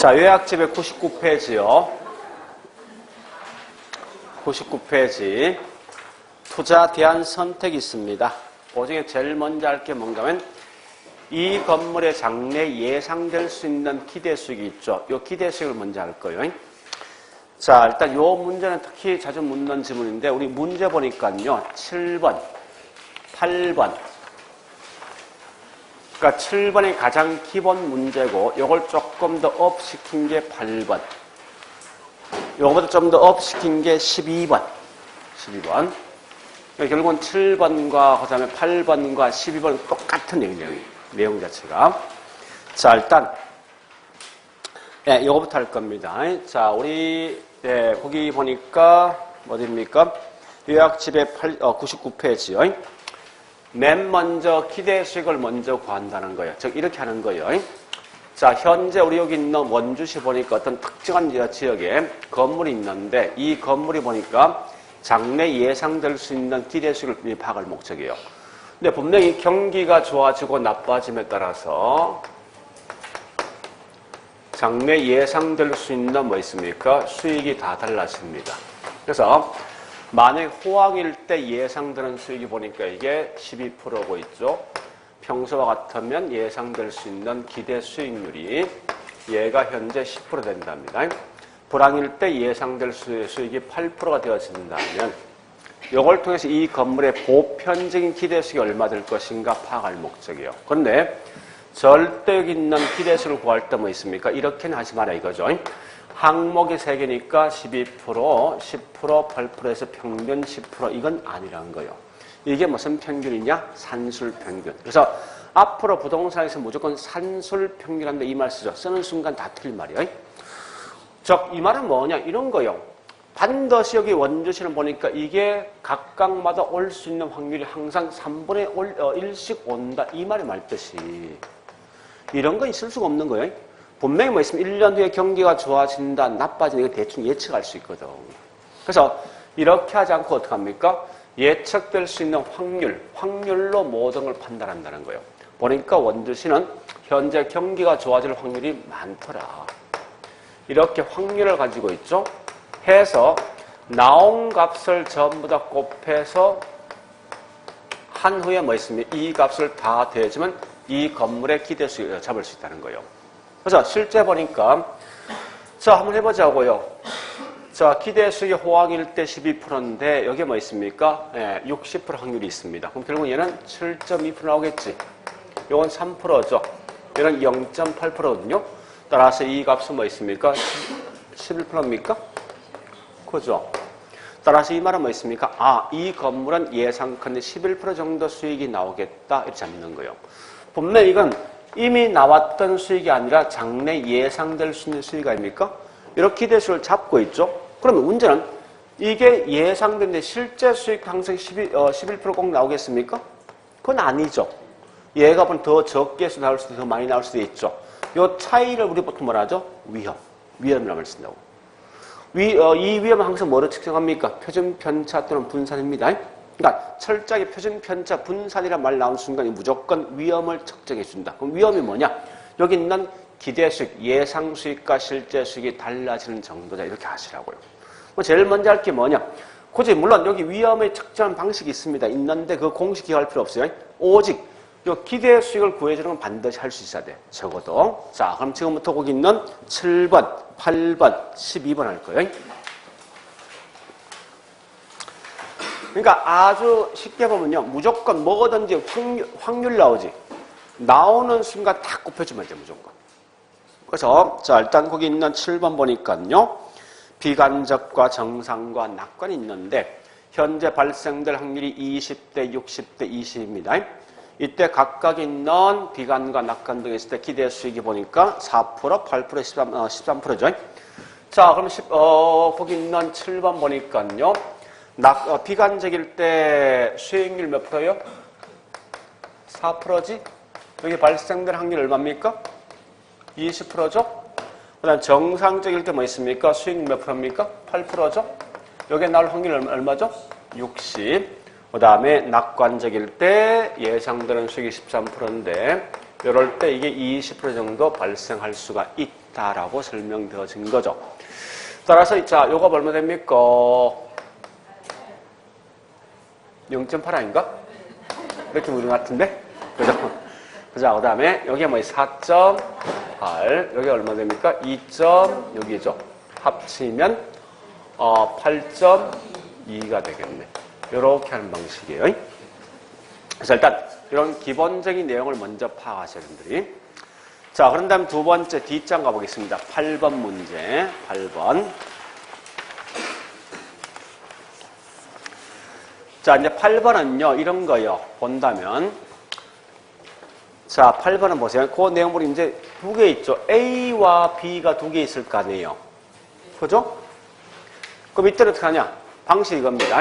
자, 요약집의 99페이지요. 99페이지. 투자 대안 선택이 있습니다. 그 중에 제일 먼저 할 게 뭔가 하면 이 건물의 장래 예상될 수 있는 기대 수익이 있죠. 이 기대 수익을 먼저 할 거예요. 자, 일단 이 문제는 특히 자주 묻는 질문인데 우리 문제 보니까요. 7번, 8번. 그러니까 7번이 가장 기본 문제고 이걸 조금 더 업 시킨 게 8번. 요거보다 좀 더 업 시킨 게 12번. 12번. 그러니까 결국은 7번과 그다음에 8번과 12번은 똑같은 내용 자체가. 자, 일단 요거부터 할 겁니다. 자, 우리 거기 보니까 어디입니까? 요약집의 99페이지요. 맨 먼저 기대 수익을 먼저 구한다는 거예요. 즉 이렇게 하는 거예요. 자, 현재 우리 여기 있는 원주시 보니까 어떤 특정한 지역에 건물이 있는데 이 건물이 보니까 장래 예상될 수 있는 기대 수익을 파악할 목적이에요. 근데 분명히 경기가 좋아지고 나빠짐에 따라서 장래 예상될 수 있는 뭐 있습니까? 수익이 다 달라집니다. 그래서 만약 호황일 때 예상되는 수익이 보니까 이게 12%고 있죠. 평소와 같으면 예상될 수 있는 기대 수익률이 얘가 현재 10% 된답니다. 불황일 때 예상될 수익이 8%가 되어진다면 이걸 통해서 이 건물의 보편적인 기대 수익이 얼마 될 것인가 파악할 목적이에요. 그런데 절대적 있는 기대 수익을 구할 때 뭐 있습니까? 이렇게는 하지 마라 이거죠. 항목이 3개니까 12%, 10%, 8%에서 평균 10% 이건 아니라는 거예요. 이게 무슨 평균이냐? 산술 평균. 그래서 앞으로 부동산에서 무조건 산술 평균한데 이 말 쓰죠. 쓰는 순간 다 틀린 말이에요. 즉, 이 말은 뭐냐? 이런 거예요. 반드시 여기 원주시는 보니까 이게 각각마다 올 수 있는 확률이 항상 3분의 1씩 온다. 이 말이 말듯이. 이런 거 있을 수가 없는 거예요. 분명히 뭐 있으면 1년 후에 경기가 좋아진다, 나빠진다, 이거 대충 예측할 수 있거든. 그래서 이렇게 하지 않고 어떡합니까? 예측될 수 있는 확률로 모든 걸 판단한다는 거예요. 보니까 원주시는 현재 경기가 좋아질 확률이 많더라. 이렇게 확률을 가지고 있죠. 해서 나온 값을 전부 다 곱해서 한 후에 뭐 있습니까? 이 값을 다 더해주면 이 건물의 기대 수익을 잡을 수 있다는 거예요. 그래서 실제 보니까 자 한번 해보자고요. 자 기대 수익이 호황일 때 12%인데 여기에 뭐 있습니까? 60% 확률이 있습니다. 그럼 결국 얘는 7.2% 나오겠지. 요건 3%죠. 얘는 0.8%거든요. 따라서 이 값은 뭐 있습니까? 11%입니까? 그죠? 따라서 이 말은 뭐 있습니까? 아, 이 건물은 예상컨대 11% 정도 수익이 나오겠다. 이렇게 잡는 거예요. 분명히 이건 이미 나왔던 수익이 아니라 장래 예상될 수 있는 수익 아닙니까? 이렇게 기대수를 잡고 있죠. 그러면 문제는 이게 예상되는데 실제 수익 항상 11% 꼭 나오겠습니까? 그건 아니죠. 얘가 더 적게 해서 나올 수도 있고 더 많이 나올 수도 있죠. 이 차이를 우리 보통 뭐라 하죠? 위험이라고 말 쓴다고. 이 위험은 항상 뭐로 측정합니까? 표준 편차 또는 분산입니다. 그러니까 철저하게 표준 편차 분산이란 말 나온 순간 무조건 위험을 측정해 준다. 그럼 위험이 뭐냐? 여기 있는 기대 수익, 예상 수익과 실제 수익이 달라지는 정도다. 이렇게 하시라고요. 제일 먼저 할 게 뭐냐? 굳이 물론 여기 위험의 측정 방식이 있는데 그 공식 기억할 필요 없어요. 오직 이 기대 수익을 구해주는 건 반드시 할 수 있어야 돼. 적어도. 자, 그럼 지금부터 거기 있는 7번, 8번, 12번 할 거예요. 그러니까 아주 쉽게 보면요. 무조건 뭐든지 확률 나오지. 나오는 순간 다 곱해주면 돼, 무조건. 그래서, 자, 일단 거기 있는 7번 보니까요. 비관적과 정상과 낙관이 있는데, 현재 발생될 확률이 20대, 60대, 20입니다. 이때 각각 있는 비관과 낙관 등이 있을 때 기대 수익이 보니까 4%, 8%, 13%죠. 자, 그럼 거기 있는 7번 보니까요. 비관적일 때 수익률 몇 프로요? 4%지? 여기 발생될 확률 얼마입니까? 20%죠? 그 다음 정상적일 때 뭐 있습니까? 수익률 몇 프로입니까? 8%죠? 여기에 나올 확률 얼마죠? 60. 그 다음에 낙관적일 때 예상되는 수익이 13%인데 이럴 때 이게 20% 정도 발생할 수가 있다라고 설명되어진 거죠. 따라서 자, 요거 얼마 됩니까? 0.8 아닌가? 이렇게 우리 같은데? 그죠? 자, 그 다음에 여기에 뭐 4.8, 여기 얼마 됩니까? 2.6이죠. 합치면 8.2가 되겠네. 이렇게 하는 방식이에요. 그래서 일단 이런 기본적인 내용을 먼저 파악하셔야 됩니다. 자, 그런 다음 두 번째 뒷장 가보겠습니다. 8번 문제. 8번. 자, 이제 8번은요, 이런 거요. 본다면. 자, 8번은 보세요. 그 내용물이 이제 두 개 있죠. A와 B가 두 개 있을 거 아니에요. 그죠? 그럼 이때는 어떻게 하냐? 방식이 이겁니다.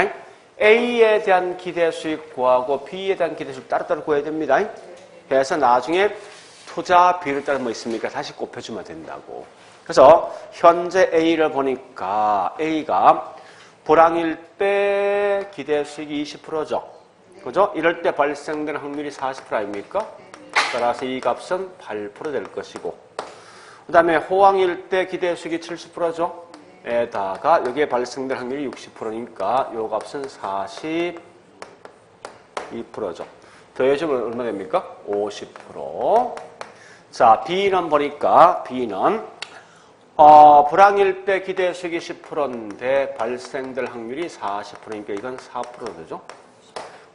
A에 대한 기대 수익 구하고 B에 대한 기대 수익 따로따로 구해야 됩니다. 그래서 나중에 투자 비율에 따라 뭐 있습니까? 다시 곱해주면 된다고. 그래서 현재 A를 보니까 A가 불황일 때 기대 수익이 20%죠. 그죠? 이럴 때 발생되는 확률이 40% 아닙니까? 따라서 이 값은 8% 될 것이고. 그 다음에 호황일 때 기대 수익이 70%죠. 에다가 여기에 발생될 확률이 60%니까 요 값은 42%죠. 더해주면 얼마 됩니까? 50%. 자, B는 보니까 B는 불황일 때 기대 수익이 10%인데 발생될 확률이 40%니까 이건 4% 되죠.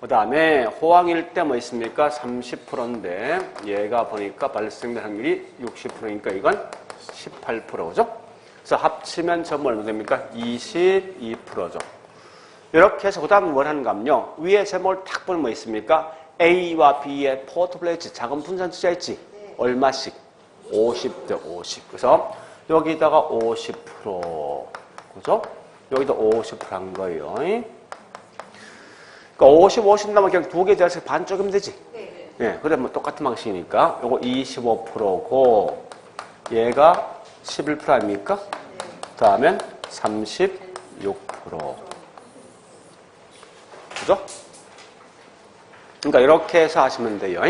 그 다음에 호황일 때 뭐 있습니까? 30%인데 얘가 보니까 발생될 확률이 60%니까 이건 18%죠. 그래서 합치면 전부 얼마 됩니까? 22%죠. 이렇게 해서 그 다음 뭘 하는가면요. 위에 제목을 탁 보면 뭐 있습니까? A와 B의 포트플레이지 자금 분산 투자했지? 네. 얼마씩? 50대 50. 그래서 여기다가 50%. 그죠? 여기다 50%한 거예요. 그러니까 50, 50 나면 그냥 두 개 대해서 반쪽이면 되지? 네. 네. 그래, 뭐 똑같은 방식이니까. 요거 25%고, 얘가 11% 아닙니까? 네. 다음엔 36%. 그죠? 그러니까 이렇게 해서 하시면 돼요.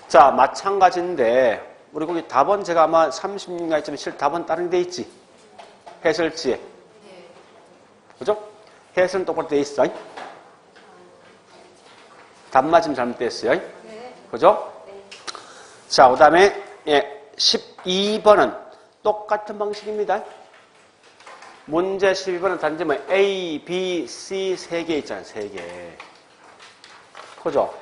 자, 마찬가지인데, 우리 거기 답은 제가 아마 36가 있지만 실 답은 다른 데 있지? 해설지에. 그죠? 해설은 똑바로 돼 있어. 답 맞으면 잘못됐어요. 그죠? 자, 그 다음에, 12번은 똑같은 방식입니다. 문제 12번은 단지 뭐 A, B, C 세 개 있잖아요. 세 개. 그죠?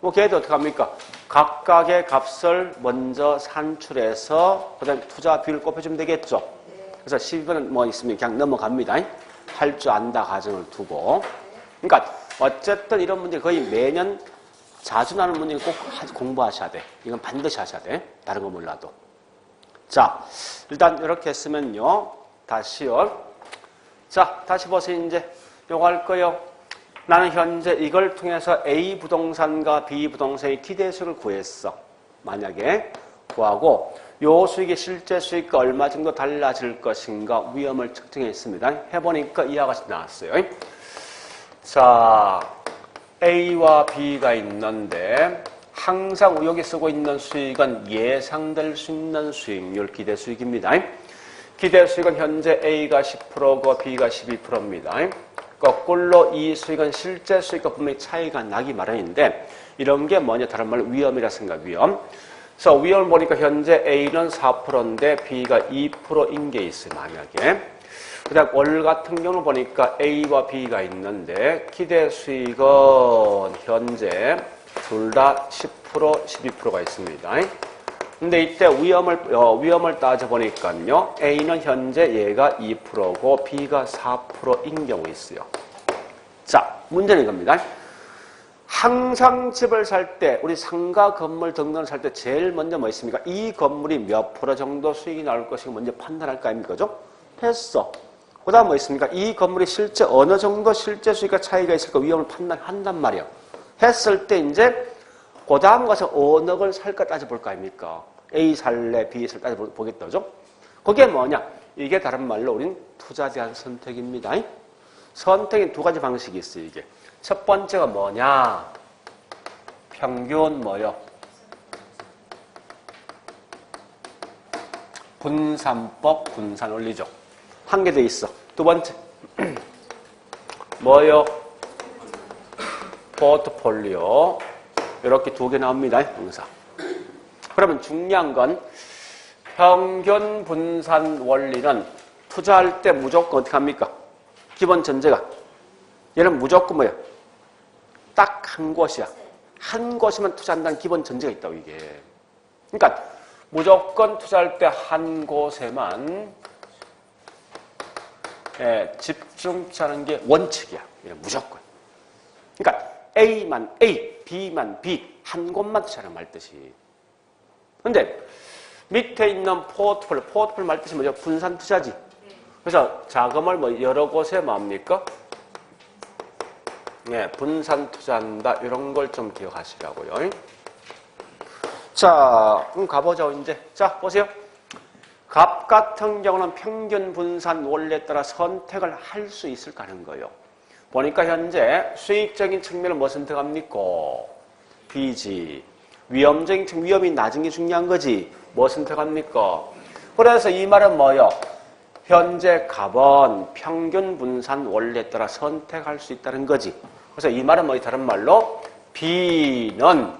뭐 걔도 어떻게 합니까? 각각의 값을 먼저 산출해서 그 다음에 투자 비율을 곱해주면 되겠죠. 그래서 12번은 뭐 있으면 그냥 넘어갑니다. 할 줄 안다 가정을 두고. 그러니까 어쨌든 이런 문제 거의 매년 자주 나는 문제는 꼭 공부하셔야 돼. 이건 반드시 하셔야 돼. 다른 거 몰라도. 자, 일단 이렇게 했으면요. 다시요. 자, 다시 보세요. 이제 요거 할 거요. 나는 현재 이걸 통해서 A 부동산과 B 부동산의 기대 수익을 구했어. 만약에 구하고 요 수익의 실제 수익과 얼마 정도 달라질 것인가 위험을 측정했습니다. 해보니까 이와 같이 나왔어요. 자, A와 B가 있는데 항상 여기 쓰고 있는 수익은 예상될 수 있는 수익률 기대 수익입니다. 기대 수익은 현재 A가 10%고 B가 12%입니다. 거꾸로 이 수익은 실제 수익과 분명히 차이가 나기 마련인데 이런 게 뭐냐 다른 말로 위험이라 생각 위험. 그래서 위험을 보니까 현재 A는 4%인데 B가 2%인 게 있어요. 만약에. 그 다음 월 같은 경우는 보니까 A와 B가 있는데 기대 수익은 현재 둘 다 10%, 12%가 있습니다. 근데 이때 위험을 따져보니까요. A는 현재 얘가 2%고 B가 4%인 경우 있어요. 자, 문제는 이겁니다. 항상 집을 살 때, 우리 상가 건물 등등을 살 때 제일 먼저 뭐 있습니까? 이 건물이 몇 프로 정도 수익이 나올 것인가 먼저 판단할 거 아닙니까? 그죠? 했어. 그 다음 뭐 있습니까? 이 건물이 실제 어느 정도 실제 수익과 차이가 있을까 위험을 판단한단 말이야. 했을 때 이제 그 다음 가서 어느 걸 살까 따져볼 거 아닙니까? A 살래, B 살래 따져보겠다. 그죠? 그게 뭐냐? 이게 다른 말로 우린 투자에 대한 선택입니다. 선택인 두 가지 방식이 있어요, 이게. 첫 번째가 뭐냐? 평균 뭐요? 분산법, 분산 원리죠. 한 개 더 있어. 두 번째. 뭐요? 포트폴리오. 이렇게 두 개 나옵니다. 항상. 그러면 중요한 건 평균 분산 원리는 투자할 때 무조건 어떻게 합니까? 기본 전제가. 얘는 무조건 뭐야? 딱 한 곳이야. 한 곳이면 투자한다는 기본 전제가 있다고, 이게. 그러니까 무조건 투자할 때 한 곳에만 집중 투자하는 게 원칙이야. 무조건. 그러니까 A만 A, B만 B, 한 곳만 투자하는 말 뜻이. 근데 밑에 있는 포트폴리오 말 뜻이 뭐죠? 분산 투자지. 그래서 자금을 뭐 여러 곳에 뭡니까? 분산 투자한다. 이런 걸 좀 기억하시라고요. 자, 그럼 가보죠, 이제. 자, 보세요. 갑 같은 경우는 평균 분산 원리에 따라 선택을 할 수 있을까 하는 거예요. 보니까 현재 수익적인 측면을 뭐 선택합니까? B지. 위험적인 측면, 위험이 낮은 게 중요한 거지. 뭐 선택합니까? 그래서 이 말은 뭐예요? 현재 갑은 평균 분산 원리에 따라 선택할 수 있다는 거지. 그래서 이 말은 뭐예요? 다른 말로 B는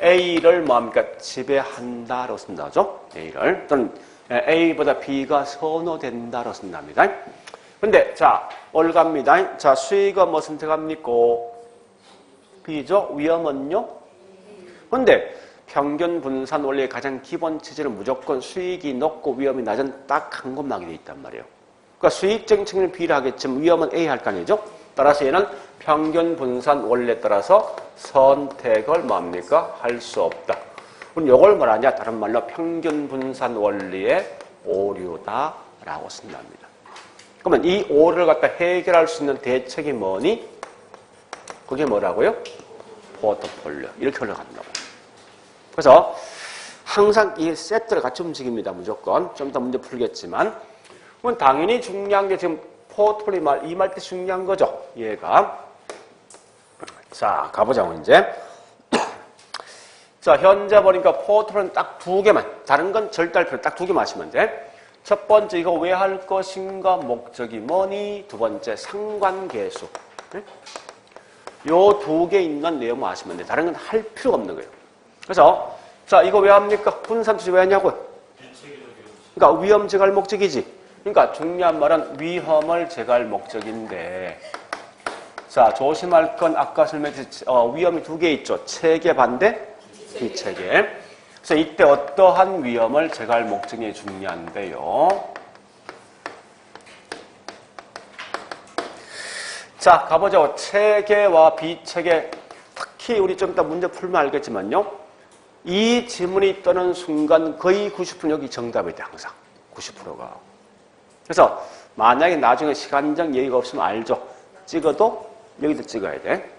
A를 뭐합니까? 지배한다로 쓴다죠. A를. 또는 A보다 B가 선호된다로 쓴답니다. 근데 자, 올갑니다. 자, 수익은 뭐 선택합니까? B죠. 위험은요? 근데 평균 분산 원리의 가장 기본 체제는 무조건 수익이 높고 위험이 낮은 딱 한 곳만 돼 있단 말이에요. 그러니까 수익적인 측면은 B를 하겠지만 위험은 A 할 거 아니죠? 따라서 얘는 평균 분산 원리에 따라서 선택을 뭡니까? 할 수 없다. 그럼 이걸 뭐라냐? 다른 말로 평균 분산 원리의 오류다라고 쓴답니다. 그러면 이 오류를 갖다 해결할 수 있는 대책이 뭐니? 그게 뭐라고요? 포트폴리오. 이렇게 흘러간다고. 그래서 항상 이 세트를 같이 움직입니다. 무조건. 좀 더 문제 풀겠지만. 그럼 당연히 중요한 게 지금 포트폴리오 말, 이 말 때 중요한 거죠. 얘가. 자, 가보자고, 이제. 자, 현재 보니까 포트폴리오는 딱 두 개만. 다른 건 절대 할 필요 딱 두 개만 하시면 돼. 첫 번째, 이거 왜 할 것인가? 목적이 뭐니? 두 번째, 상관계수. 요 두 개 있는 내용만 아시면 돼. 다른 건 할 필요가 없는 거예요. 그래서, 자, 이거 왜 합니까? 분산 투자 왜 하냐고요? 그러니까 위험 제거할 목적이지. 그러니까 중요한 말은 위험을 제거할 목적인데, 자, 조심할 건 아까 설명했듯이 위험이 두 개 있죠. 체계 반대, 비체계. 그래서 이때 어떠한 위험을 제거할 목적이 중요한데요. 자, 가보죠. 체계와 비체계. 특히 우리 좀 이따 문제 풀면 알겠지만요. 이 지문이 뜨는 순간 거의 90% 여기 정답이 돼, 항상. 90%가. 그래서 만약에 나중에 시간적 여유가 없으면 알죠. 찍어도 여기도 찍어야 돼.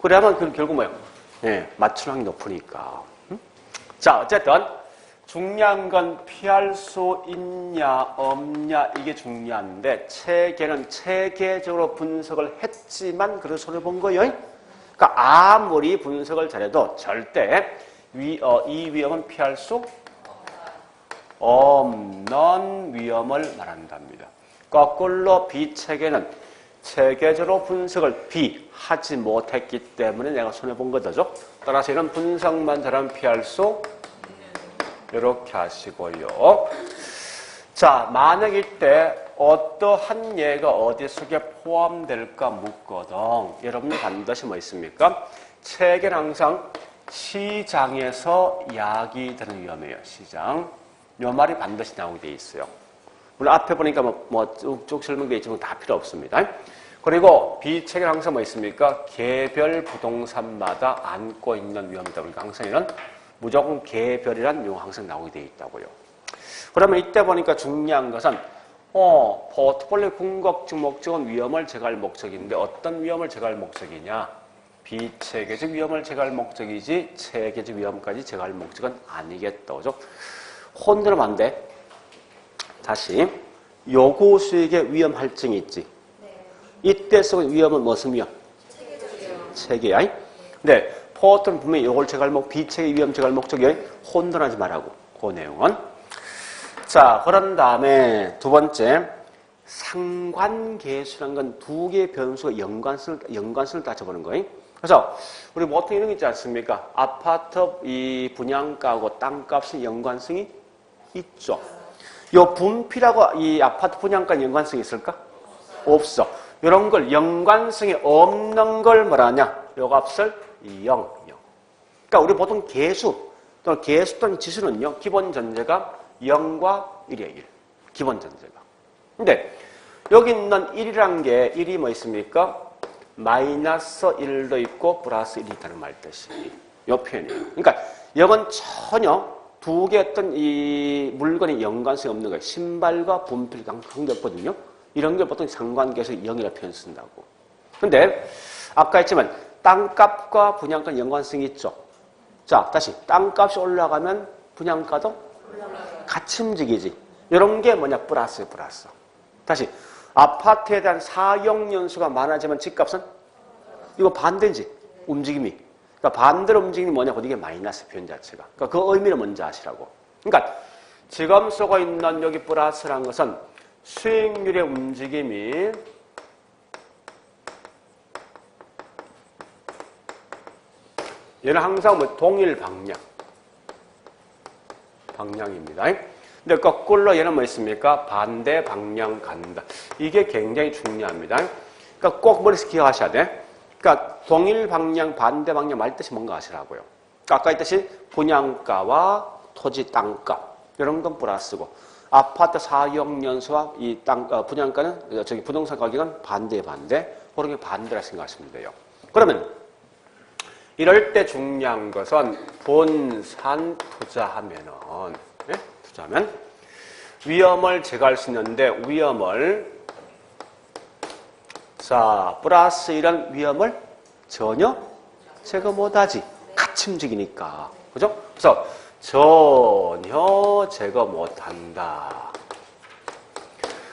그래야만 결국 뭐예요? 맞출 확률이 높으니까. 자, 어쨌든 중요한 건 피할 수 있냐 없냐 이게 중요한데 체계는 체계적으로 분석을 했지만 그런 손을 본 거예요. 그러니까 아무리 분석을 잘해도 절대 이 위험은 피할 수 없는 위험을 말한답니다. 거꾸로 비체계는 체계적으로 분석을 하지 못했기 때문에 내가 손해본 거죠. 따라서 이런 분석만 잘하면 피할 수 이렇게 하시고요. 자, 만약 이때 어떠한 예가 어디 속에 포함될까 묻거든. 여러분이 반드시 뭐 있습니까? 체계는 항상 시장에서 야기되는 위험이에요. 시장. 요 말이 반드시 나오게 돼 있어요. 물론 앞에 보니까 쭉쭉 설명되어 있지만 다 필요 없습니다. 그리고 비체계는 항상 뭐 있습니까? 개별 부동산마다 안고 있는 위험이다. 그러니까 항상 이런 무조건 개별이란 용어 항상 나오게 돼 있다고요. 그러면 이때 보니까 중요한 것은 포트폴리오 궁극적 목적은 위험을 제거할 목적인데 어떤 위험을 제거할 목적이냐? 비체계적 위험을 제거할 목적이지 체계적 위험까지 제거할 목적은 아니겠다. 그죠? 혼들면 안 돼. 다시 요구 수익의 위험 할증이 있지. 이때 속의 위험은 무슨 위험? 체계야. 근데 포트는 분명히 요걸 제거할 비체계 위험 제거할 목적이 혼돈하지 말라고. 그 내용은. 자, 그런 다음에 두 번째, 상관계수라는 건 두 개의 변수가 연관성을 따져보는 거예요. 그래서 우리 보통 이런 게 있지 않습니까? 아파트 이 분양가하고 땅값은 연관성이 있죠. 요 분필하고 이 아파트 분양가 연관성이 있을까? 없어. 이런 걸 연관성이 없는 걸 뭐라냐? 요 값을 0. 그러니까 우리 보통 계수 또는 지수는요. 기본 전제가 0과 1이에요. 1. 기본 전제가. 근데 여기 있는 1이란 게 1이 뭐 있습니까? 마이너스 1도 있고 플러스 1이 있다는 말 뜻이 이 표현이에요. 그러니까 이건 전혀 두 개 어떤 이 물건이 연관성이 없는 거예요. 신발과 분필 관계없거든요. 이런 걸 보통 상관계에서 0이라고 표현 쓴다고. 근데 아까 했지만 땅값과 분양가 연관성이 있죠. 자, 다시 땅값이 올라가면 분양가도 같이 움직이지. 이런 게 뭐냐? 플러스. 다시 아파트에 대한 사용연수가 많아지면 집값은? 이거 반대지. 움직임이. 그러니까 반대로 움직임이 뭐냐? 이게 마이너스 표현 자체가. 그러니까 그 의미를 먼저 아시라고. 그러니까 지금 쓰고 있는 여기 플러스라는 것은 수익률의 움직임이 얘는 항상 뭐 동일 방향입니다. 근데 거꾸로 얘는 뭐 있습니까? 반대 방향 간다. 이게 굉장히 중요합니다. 그러니까 꼭 머릿속에 기억하셔야 돼. 그러니까 동일 방향, 반대 방향 말 뜻이 뭔가 아시라고요. 그러니까 아까 했듯이 분양가와 토지 땅값 이런 건 플러스고 아파트 사용연수와 이 땅 분양가는 저기 부동산 가격은 반대. 그런 게 반대라 생각하시면 돼요. 그러면 이럴 때 중요한 것은 분산 투자하면은 위험을 제거할 수 있는데 위험을 자 플러스 이런 위험을 전혀 제거 못하지. 같이 움직이니까. 그죠? 그래서 전혀 제거 못한다.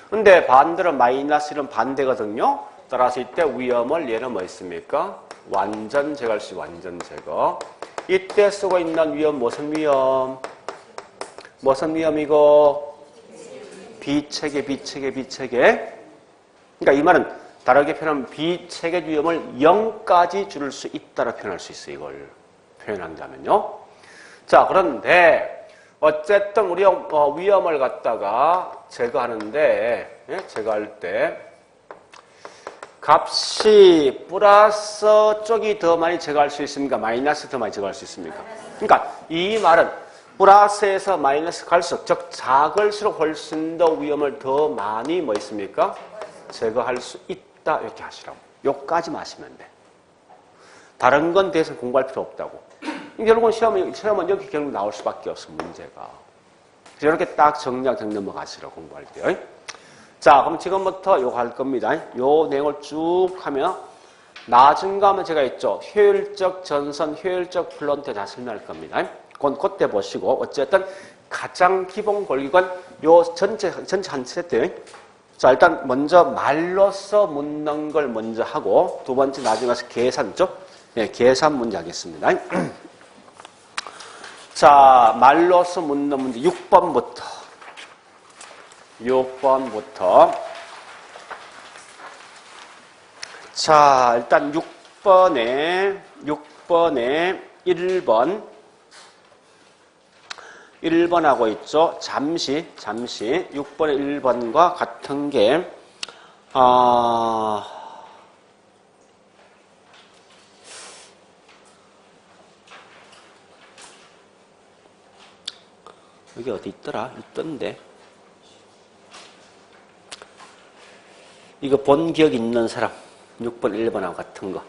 근데 반대로 마이너스 이런 반대거든요. 따라서 이때 위험을 얘는 뭐 있습니까? 완전 제거할 수 있어요. 완전 제거. 이때 쓰고 있는 위험 무슨 위험? 무슨 위험이고? 비체계. 그러니까 이 말은 다르게 표현하면 비체계 위험을 0까지 줄일 수 있다고 표현할 수 있어요. 이걸 표현한다면요. 자, 그런데 어쨌든 우리 위험을 갖다가 제거하는데 제거할 때 값이 플러스 쪽이 더 많이 제거할 수 있습니까? 마이너스 더 많이 제거할 수 있습니까? 그러니까 이 말은 플러스에서 마이너스 갈수록 즉 작을수록 훨씬 더 위험을 더 많이 뭐 있습니까? 제거할 수 있다 이렇게 하시라고. 요까지만 하시면 돼. 다른 건 대해서 공부할 필요 없다고. 결국은 시험은 여기 결국 나올 수밖에 없어 문제가. 이렇게 딱 정리하고 넘어가시라고 공부할 때요. 자, 그럼 지금부터 요거 할 겁니다. 요 내용을 쭉 하면 나중에 가면 제가 있죠. 효율적 전선, 효율적 플런트 다 설명할 겁니다. 그때 보시고 어쨌든 가장 기본 권리관 요 전체 한 세트. 자, 일단 먼저 말로써 묻는 걸 먼저 하고 두 번째 나중에 가서 계산 쪽. 계산 문제 하겠습니다. 자, 말로써 묻는 문제 6번부터. 자, 일단 6번에 1번하고 있죠. 잠시 6번의 1번과 같은 게 여기 어디 있더라? 있던데. 이거 본 기억 있는 사람 6번 1번하고 같은 거.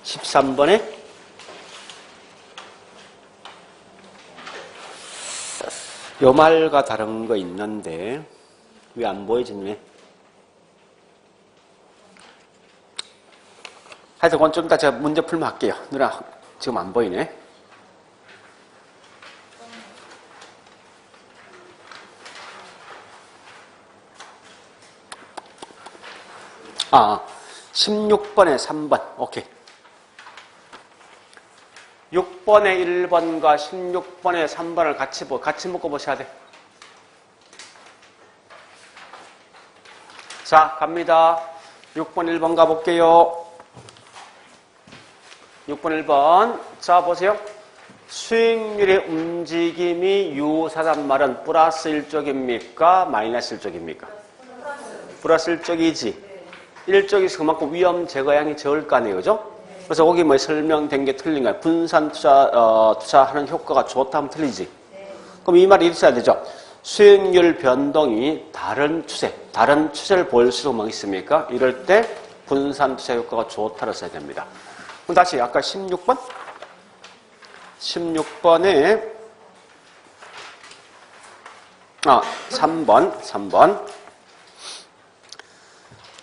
(13번에) 요 말과 다른 거 있는데 왜 안 보여지네? 하여튼 그건 좀 이따 제가 문제 풀면 할게요. 누나 지금 안 보이네. 16번에 3번. 오케이. 6번의 1번과 16번의 3번을 같이 묶어보셔야 돼. 자, 갑니다. 6번, 1번 가볼게요. 6번, 1번. 자, 보세요. 수익률의 움직임이 유사단 말은 플러스 1쪽입니까? 마이너스 1쪽입니까? 플러스 1쪽이지. 1쪽에서 그만큼 위험 제거량이 적을 거 아니에요, 그죠? 그래서 거기 뭐 설명된 게 틀린 거야. 분산 투자하는 효과가 좋다 하면 틀리지. 그럼 이 말이 있어야 되죠. 수익률 변동이 다른 추세를 보일수록 뭐 있습니까? 이럴 때 분산 투자 효과가 좋다고 써야 됩니다. 그럼 다시 아까 16번? 16번에 3번.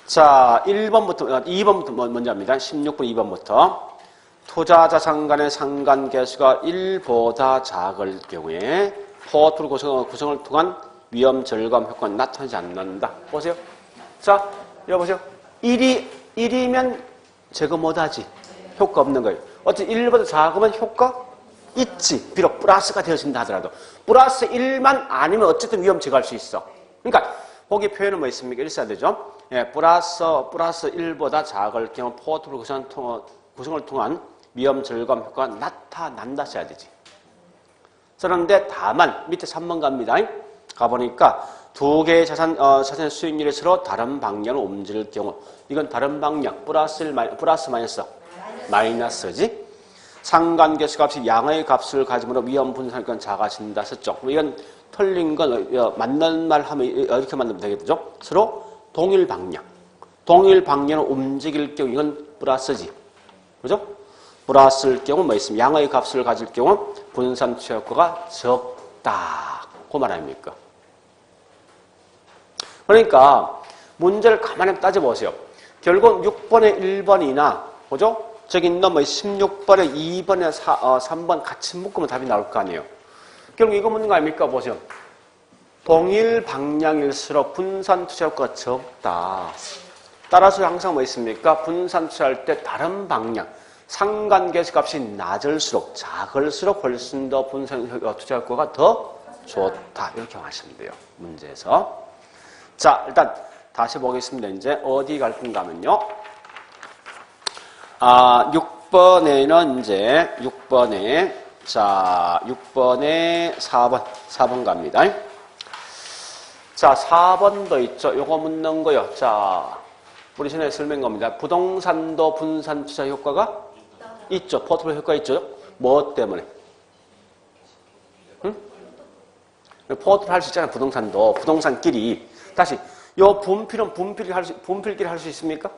자, 2번부터 먼저 합니다. 16번 2번부터. 투자자산 간의 상관계수가 1보다 작을 경우에 포트폴리오 구성을 통한 위험 절감 효과는 나타나지 않는다. 보세요. 자, 여보세요. 1이면 제거 못하지. 효과 없는 거예요. 어쨌든 1보다 작으면 효과 있지. 비록 플러스가 되어진다 하더라도. 플러스 1만 아니면 어쨌든 위험 제거할 수 있어. 그러니까 거기 표현은 뭐 있습니까? 이랬어야 되죠. 예, 플러스 1보다 작을 경우 포트폴리오 구성을 통한 위험 절감 효과가 나타난다 써야 되지. 그런데 다만 밑에 3번 갑니다. 가보니까 두 개의 자산의 수익률이 서로 다른 방향으로 움직일 경우 이건 다른 방향 플러스 마이너스 마이너스지. 상관계수 값이 양의 값을 가지므로 위험 분산권 작아진다 썼죠. 이건 틀린 건 맞는 말 하면 이렇게 만들면 되겠죠. 서로 동일 방향으로 움직일 경우 이건 플러스지. 그죠? 플러스일 경우 뭐 있습니까? 양의 값을 가질 경우 분산 투자 효과가 적다. 그 말 아닙니까? 그러니까 문제를 가만히 따져보세요. 결국 6번에 1번이나 그죠? 저기 있는 뭐 16번에 2번에 3번 같이 묶으면 답이 나올 거 아니에요. 결국 이거 묻는 거 아닙니까? 보세요. 동일 방향일수록 분산 투자 효과가 적다. 따라서 항상 뭐 있습니까? 분산 투자할 때 다른 방향, 상관계수 값이 낮을수록 작을수록 훨씬 더 분산 투자 효과가 더 좋다. 이렇게 하시면 돼요. 문제에서. 자, 일단 다시 보겠습니다. 이제 어디 갈 건가 하면요. 6번에는 이제 6번에 4번 갑니다. 자, 4번도 있죠. 요거 묻는 거요. 자, 우리 전에 설명한 겁니다. 부동산도 분산 투자 효과가 있죠. 포트폴리오 효과 있죠. 뭐 때문에? 응? 포트폴리오 할 수 있잖아요. 부동산도. 부동산끼리. 다시, 요 분필끼리 할 수 있습니까?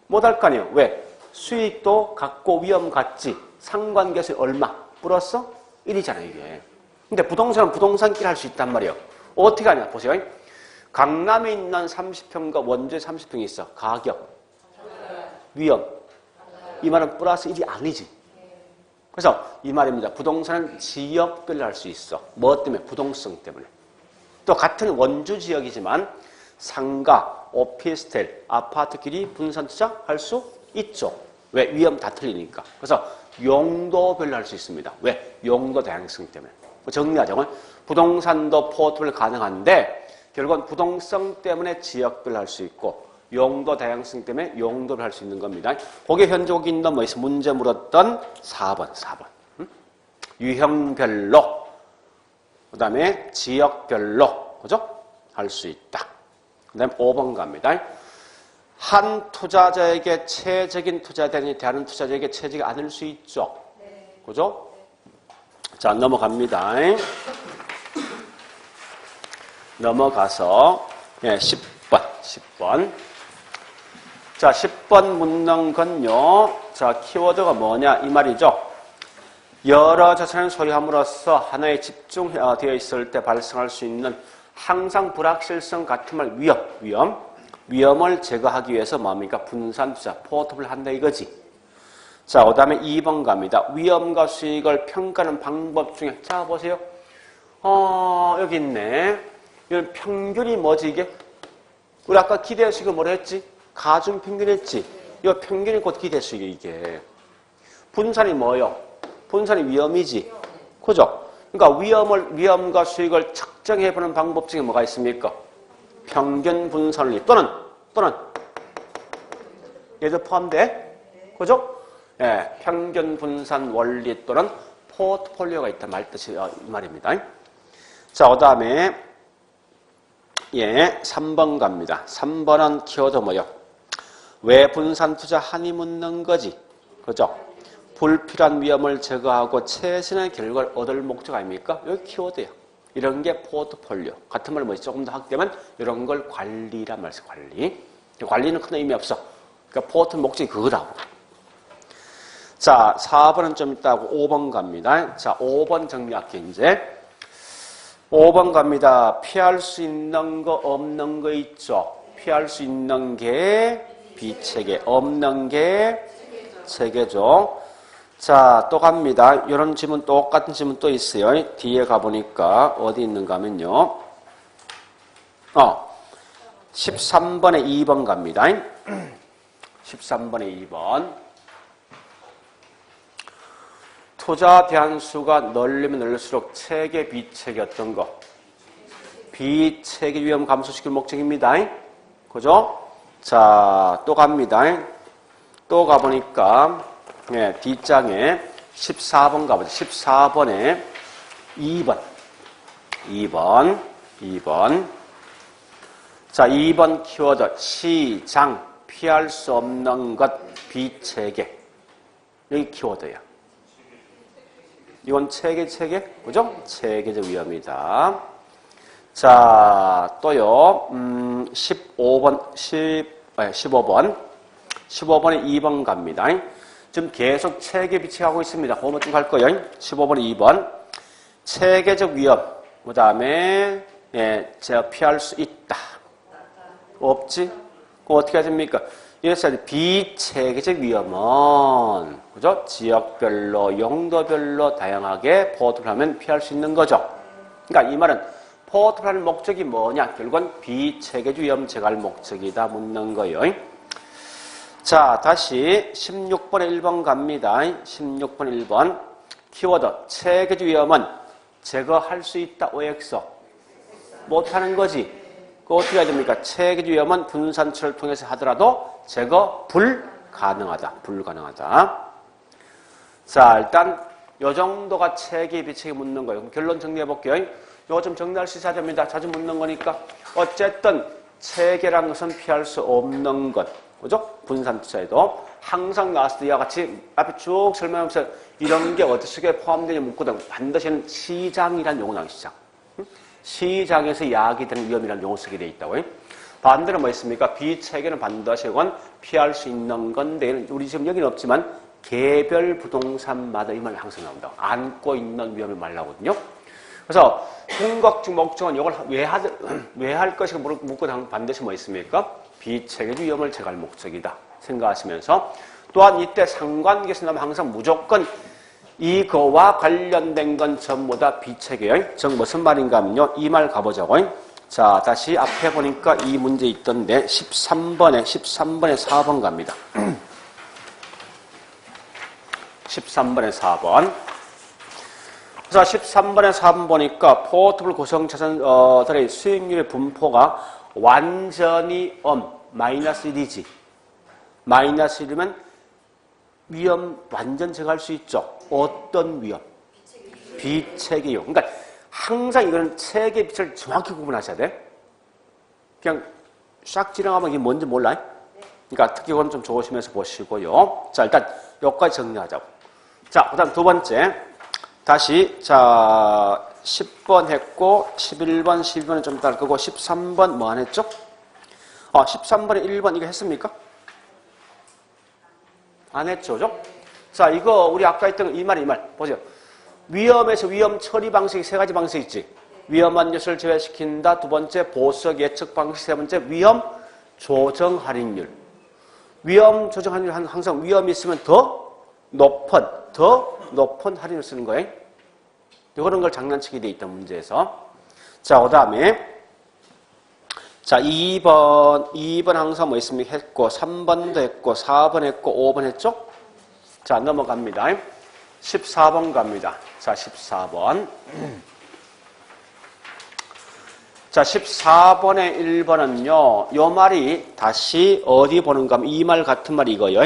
못할 거 아니에요. 왜? 수익도 같고 위험 같지. 상관계수 얼마? 플러스 1이잖아요, 이게. 근데 부동산은 부동산끼리 할 수 있단 말이에요. 어떻게 하냐? 보세요. 강남에 있는 30평과 원주에 30평이 있어. 가격, 위험. 이 말은 플러스 1이 아니지. 그래서 이 말입니다. 부동산은 지역별로 할 수 있어. 뭐 때문에? 부동성 때문에. 또 같은 원주 지역이지만 상가, 오피스텔, 아파트끼리 분산 투자할 수 있죠. 왜? 위험 다 틀리니까. 그래서 용도별로 할 수 있습니다. 왜? 용도 다양성 때문에. 정리하자면 부동산도 포트폴리오 가능한데 결국은 부동성 때문에 지역별로 할 수 있고 용도 다양성 때문에 용도를 할 수 있는 겁니다. 거기에 현재 거기 있는 뭐 있어? 문제 물었던 4번. 유형별로 그 다음에 지역별로 그죠? 할 수 있다. 그 다음에 5번 갑니다. 한 투자자에게 체적인 투자자니 다른 투자자에게 체적이 아닐 수 있죠. 그죠? 자, 넘어갑니다. 넘어가서 10번. 자, 10번 묻는 건요. 자, 키워드가 뭐냐 이 말이죠. 여러 자산을 소유함으로써 하나에 집중되어 있을 때 발생할 수 있는 항상 불확실성 같은 말 위험을 제거하기 위해서 뭡니까? 분산 투자, 포트폴리오 한다 이거지. 자, 그 다음에 2번 갑니다. 위험과 수익을 평가하는 방법 중에 자, 보세요. 여기 있네. 이건 평균이 뭐지 이게? 우리 아까 기대 수익을 뭐라 했지? 가중 평균 했지? 이 평균이 곧 기대 수익이 이게. 분산이 뭐요? 분산이 위험이지. 그죠? 그러니까 위험과 수익을 측정해보는 방법 중에 뭐가 있습니까? 평균 분산원리 또는 얘도 포함돼? 그죠? 예, 평균 분산 원리 또는 포트폴리오가 있다 말 뜻이 이 말입니다. 자, 그 다음에 예, 3번 갑니다. 3번은 키워드 뭐요? 왜 분산 투자하니 묻는 거지. 그죠? 불필요한 위험을 제거하고 최선의 결과를 얻을 목적 아닙니까? 여기 키워드예요. 이런 게 포트폴리오. 같은 말로 뭐지? 조금 더 확대하면 이런 걸 관리란 말이에요. 관리. 관리는 큰 의미 없어. 그러니까 포트 목적이 그거라고. 자, 4번은 좀 이따 하고 5번 갑니다. 자, 5번 정리할게요, 이제. 5번 갑니다. 피할 수 있는 거, 없는 거 있죠? 피할 수 있는 게 비체계, 없는 게 체계죠. 자, 또 갑니다. 이런 질문, 똑같은 질문 또 있어요. 뒤에 가보니까 어디 있는가 하면요. 13번에 2번 갑니다. 13번에 2번. 투자 대안수가 늘리면 늘릴수록 체계, 비체계 어떤 거? 비체계 위험 감소시킬 목적입니다. 그죠? 자, 또 갑니다. 또 가보니까, 네, 뒷장에 14번 가보죠. 14번에 2번. 자, 2번 키워드. 시장, 피할 수 없는 것, 비체계. 여기 키워드야. 이건 체계, 그죠? 체계적 위험이다. 자, 또요, 15번에 2번 갑니다. 지금 계속 체계 비치하고 있습니다. 그거만 좀 갈 거예요. 15번에 2번. 체계적 위험. 그 다음에, 예, 제가 피할 수 있다. 없지? 그럼 어떻게 해야 됩니까? 이래서 비체계적 위험은, 그죠? 지역별로, 용도별로 다양하게 포트를 하면 피할 수 있는 거죠. 그러니까 이 말은 포트를 하는 목적이 뭐냐? 결국은 비체계적 위험 제거할 목적이다 묻는 거예요. 자, 다시 16번에 1번 갑니다. 16번 1번. 키워드. 체계적 위험은 제거할 수 있다. OX. 못하는 거지. 그 어떻게 해야 됩니까? 체계적 위험은 분산처를 통해서 하더라도 제거 불가능하다. 자, 일단 요 정도가 체계, 비체계 묻는 거예요. 그럼 결론 정리해 볼게요. 요거 좀 정리할 수 있어야 됩니다. 자주 묻는 거니까. 어쨌든 체계라는 것은 피할 수 없는 것. 그죠? 분산 투자에도 항상 나왔을 때 이와 같이 앞에 쭉 설명하면서 이런 게 어떻게 포함되냐 묻거든. 반드시는 시장이란 용어 나오는 시장. 시장에서 야기되는 위험이라는 용어 쓰게 돼 있다고요. 반대로 뭐 있습니까? 비체계는 반드시 이건 피할 수 있는 건데 우리 지금 여기는 없지만 개별 부동산마다 이 말이 항상 나온다. 안고 있는 위험을 말하거든요. 그래서 궁극적 목적은 이걸 왜 할 것인가 묻고 반드시 뭐 있습니까? 비체계적 위험을 제거할 목적이다 생각하시면서 또한 이때 상관계에서 나면 항상 무조건 이거와 관련된 건 전부 다 비체계예요. 즉 무슨 말인가 하면요. 이 말 가보자고요. 자, 다시 앞에 보니까 이 문제 있던데 13번에 4번 갑니다. 13번에 4번. 자, 13번에 4번 보니까 포트블 고성자산들의 수익률의 분포가 완전히 마이너스 1이지. 마이너스 1이면 위험 완전 제거할 수 있죠. 어떤 위험? 비체계 위험. 그러니까 항상 이거는 체계 비체를 정확히 구분하셔야 돼. 그냥 싹 지나가면 이게 뭔지 몰라요? 그러니까 특히 그건 좀 조심해서 보시고요. 자, 일단 여기까지 정리하자고. 자, 그 다음 두 번째. 다시, 자, 10번 했고, 11번, 12번은 좀 이따 할 거고, 13번 뭐 안 했죠? 13번에 1번 이거 했습니까? 안 했죠, 그죠? 자, 이거 우리 아까 했던 이 말. 보세요. 위험에서 위험 처리 방식이 세 가지 방식이 있지. 위험한 요소를 제외시킨다. 두 번째, 보수적 예측 방식. 세 번째, 위험 조정 할인율. 위험 조정 할인율 항상 위험이 있으면 더 높은 할인을 쓰는 거예요. 이런 걸 장난치게 돼 있던 문제에서. 자, 그 다음에 자, 2번 항상 뭐 있습니까? 했고, 3번도 했고, 4번 했고, 5번 했죠? 자, 넘어갑니다. 14번 갑니다. 자, 14번. 자, 14번의 1번은요, 요 말이 다시 어디 보는가 하면 이 말 같은 말이 이거요.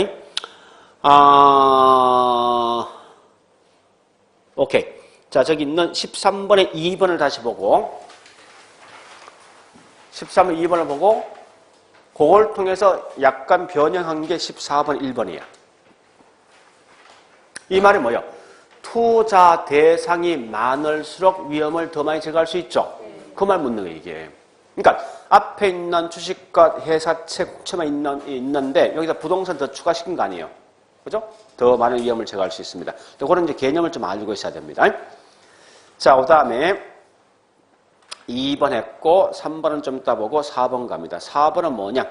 오케이. 자, 저기 있는 13번의 2번을 다시 보고, 13번 2번을 보고, 그걸 통해서 약간 변형한 게 14번 1번이야. 이 말이 뭐예요? 투자 대상이 많을수록 위험을 더 많이 제거할 수 있죠. 그 말 묻는 거예요, 이게. 그러니까 앞에 있는 주식과 회사채, 국채만 있는데 여기다 부동산 더 추가시킨 거 아니에요. 그죠? 더 많은 위험을 제거할 수 있습니다. 그런 이제 개념을 좀 알고 있어야 됩니다. 자, 그 다음에 2번 했고 3번은 좀 이따 보고 4번 갑니다. 4번은 뭐냐?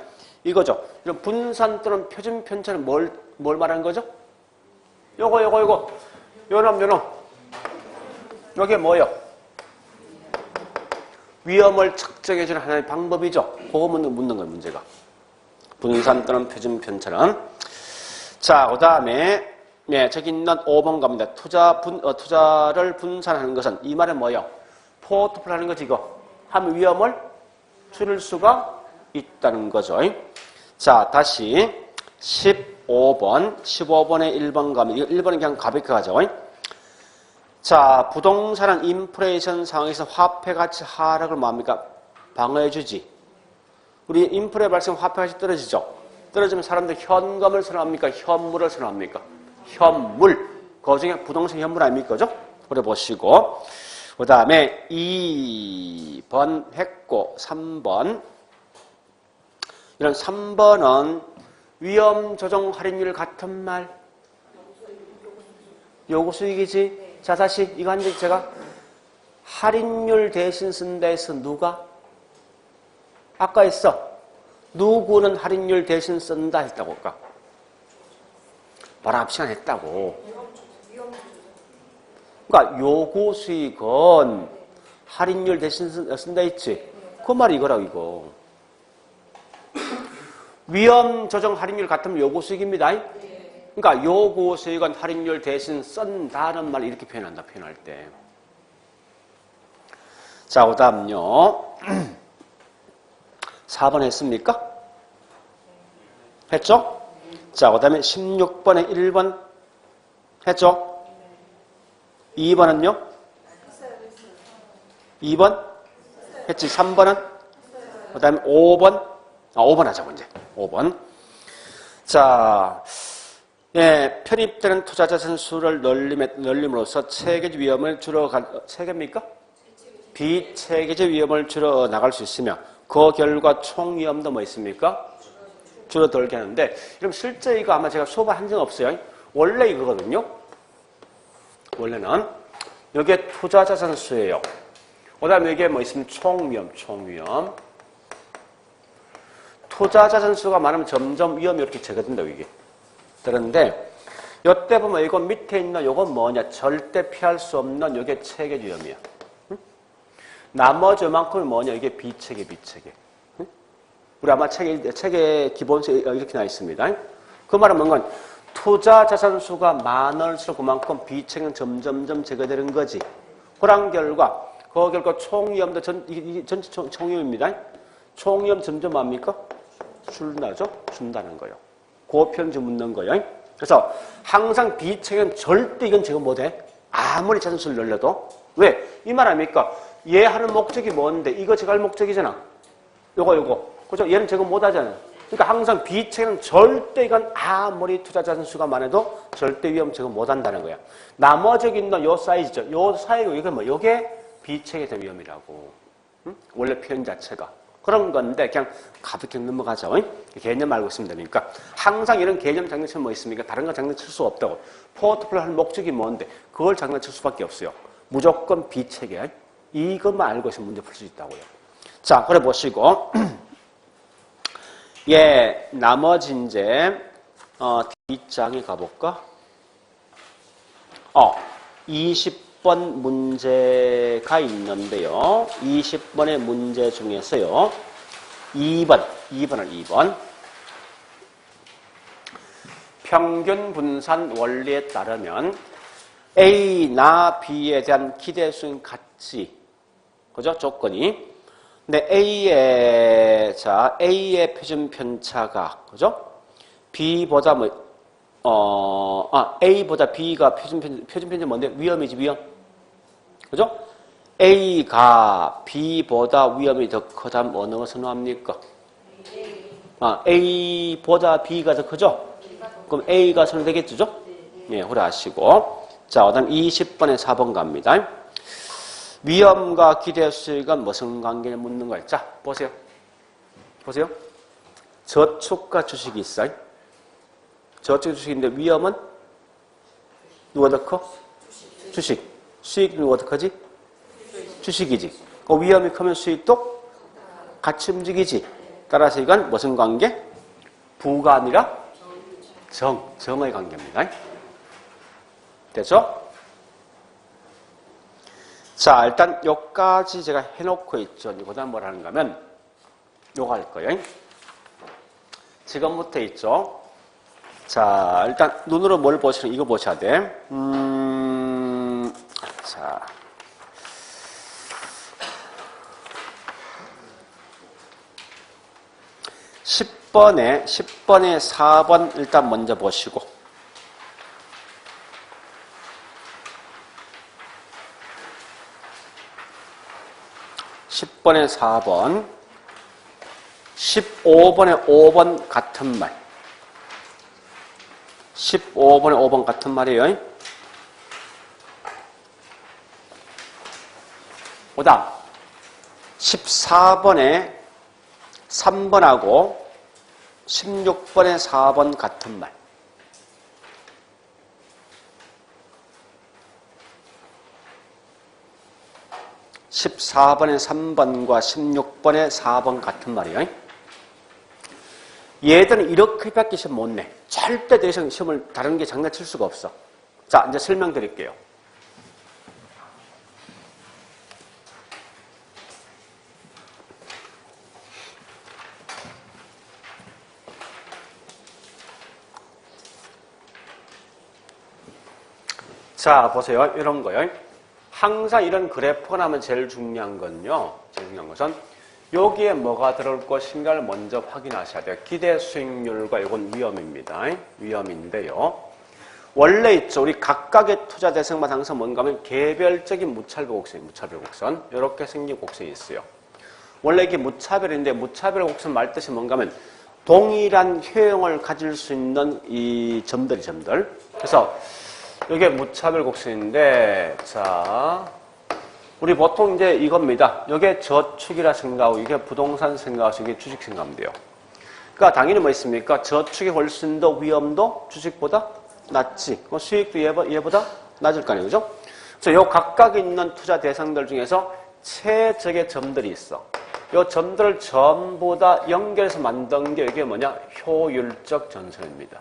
이거죠. 이런 분산 또는 표준 편차는 뭘 말하는 거죠? 요거. 요놈. 요게 뭐예요? 위험을 측정해주는 하나의 방법이죠. 그거 묻는 거예요, 문제가. 분산 또는 표준 편차는. 자, 그 다음에, 네, 저기 있는 5번 갑니다. 투자를 분산하는 것은, 이 말은 뭐예요? 포트폴리오 하는 거지, 이거. 하면 위험을 줄일 수가 있다는 거죠. 자, 다시 15번의 1번 가면, 1번은 그냥 가볍게 가죠. 자, 부동산은 인플레이션 상황에서 화폐 가치 하락을 뭐합니까? 방어해주지. 우리 인플레 발생 화폐 가치 떨어지죠? 떨어지면 사람들 현금을 선호합니까? 현물을 선호합니까? 현물. 그 중에 부동산 현물 아닙니까? 그죠? 그래 보시고. 그 다음에 2번 했고, 3번. 이런 3번은 위험 조정 할인율 같은 말. 요구 수익이지. 자, 다시 이거 한 적 제가 할인율 대신 쓴다 해서 누가? 아까 했어. 누구는 할인율 대신 쓴다 했다고 아까. 바로 앞 시간 했다고. 그러니까 요구 수익은 할인율 대신 쓴다 했지. 그 말이 이거라고 이거. 위험 조정 할인율 같으면 요구 수익입니다. 그러니까 요구 수익은 할인율 대신 쓴다는 말 이렇게 표현한다. 표현할 때. 자, 그 다음요. 4번 했습니까? 했죠? 자, 그 다음에 16번에 1번 했죠? 2번은요? 2번? 했지. 3번은? 그 다음에 5번? 5번 하자고, 이제. 5번. 자, 예, 편입되는 투자자산 수를 늘림으로써 체계적 위험을 체계입니까? 비체계적 위험을 줄여 나갈 수 있으며 그 결과 총 위험도 뭐 있습니까? 줄어들게 하는데, 그럼 실제 이거 아마 제가 수업을 한 적 없어요. 원래 이거거든요. 원래는 여기에 투자자산 수예요. 그 다음에 여기에 뭐 있으면 총위험. 투자자산 수가 많으면 점점 위험이 이렇게 제거된다고 이게. 그런데 이때 보면 이거 밑에 있는 이건 뭐냐? 절대 피할 수 없는 이게 체계 위험이야. 응? 나머지 이만큼은 뭐냐? 이게 비체계. 응? 우리 아마 책에 기본서 이렇게 나와 있습니다. 그 말은 뭔가 투자 자산 수가 많을수록 그만큼 비체계는 점점점 제거되는 거지. 그런 결과 그 결과 총위험도 전체 총위험입니다. 총위험 점점 뭡니까? 준다는 거예요. 그 편지 묻는 거예요. 그래서 항상 비체계는 절대 이건 제거 못해. 아무리 자산수를 늘려도. 왜? 이 말 아닙니까? 얘 하는 목적이 뭔데? 이거 제거할 목적이잖아. 요거. 그죠? 얘는 제거 못하잖아요. 그러니까 항상 비체계는 절대 이건 아무리 투자 자산수가 많아도 절대 위험 제거 못한다는 거야. 나머지 있는 요 사이즈죠. 요 사이고 이게 뭐? 요게 비체계적 위험이라고. 응? 원래 표현 자체가. 그런 건데 그냥 가볍게 넘어가죠. 개념 알고 있으면 되니까. 항상 이런 개념 장난치면 뭐 있습니까? 다른 거 장난칠 수 없다고. 포트폴리오 하는 목적이 뭔데? 그걸 장난칠 수밖에 없어요. 무조건 비체계. 이것만 알고 있으면 문제 풀 수 있다고요. 자, 그래 보시고. 예, 나머지 이제 뒷장에 가볼까? 20번 문제가 있는데요. 20번의 문제 중에서요. 2번. 평균 분산 원리에 따르면 A나 B에 대한 기대 수익 같이, 그죠? 조건이. 근데 A의 표준 편차가, 그죠? B보다 A보다 B가 표준 편차 뭔데? 위험이지, 위험. 그죠? A가 B보다 위험이 더 크다면 어느 것을 선호합니까? A보다 B가 더 크죠? 그럼 A가 선호되겠죠? 예, 그래 아시고. 자, 그 다음 20번에 4번 갑니다. 위험과 기대 수익은 무슨 관계를 묻는 거예요? 자, 보세요. 보세요. 저축과 주식이 있어요. 저축 주식인데 위험은 누가 더 커? 주식. 수익 누가 더 크지? 주식이지. 그 위험이 크면 수익도 같이 움직이지. 따라서 이건 무슨 관계? 부가 아니라 정의 관계입니다. 됐죠? 자, 일단 여기까지 제가 해놓고 있죠. 그 다음 뭘 하는가 하면 요거 할 거예요. 지금부터 있죠. 자, 일단 눈으로 뭘 보시는 이거 보셔야 돼. 자. (10번에 4번) 일단 먼저 보시고 10번에 4번 15번에 5번 같은 말 15번에 5번 같은 말이에요. 그 다음 14번에 3번하고 16번에 4번 같은 말. 14번에 3번과 16번에 4번 같은 말이에요. 얘들은 이렇게밖에 시험 못 내. 절대 내 시험을 다른 게 장난칠 수가 없어. 자, 이제 설명드릴게요. 자, 보세요. 이런 거요. 항상 이런 그래프가 나면 제일 중요한 건요. 제일 중요한 것은 여기에 뭐가 들어올 것인가를 먼저 확인하셔야 돼요. 기대 수익률과 이건 위험입니다. 위험인데요. 원래 있죠. 우리 각각의 투자 대상마다 항상 뭔가 하면 개별적인 무차별 곡선. 이렇게 생긴 곡선이 있어요. 원래 이게 무차별인데 무차별 곡선 말 뜻이 뭔가 하면 동일한 효용을 가질 수 있는 이 점들. 그래서 이게 무차별 곡선인데, 자, 우리 보통 이제 이겁니다. 이게 저축이라 생각하고, 이게 부동산 생각하고, 이게 주식 생각하면 돼요. 그러니까 당연히 뭐 있습니까? 저축이 훨씬 더 위험도 주식보다 낮지. 수익도 얘보다 낮을 거 아니에요. 그죠? 그래서 요 각각 있는 투자 대상들 중에서 최적의 점들이 있어. 요 점들을 전부 다 연결해서 만든 게 이게 뭐냐? 효율적 전선입니다.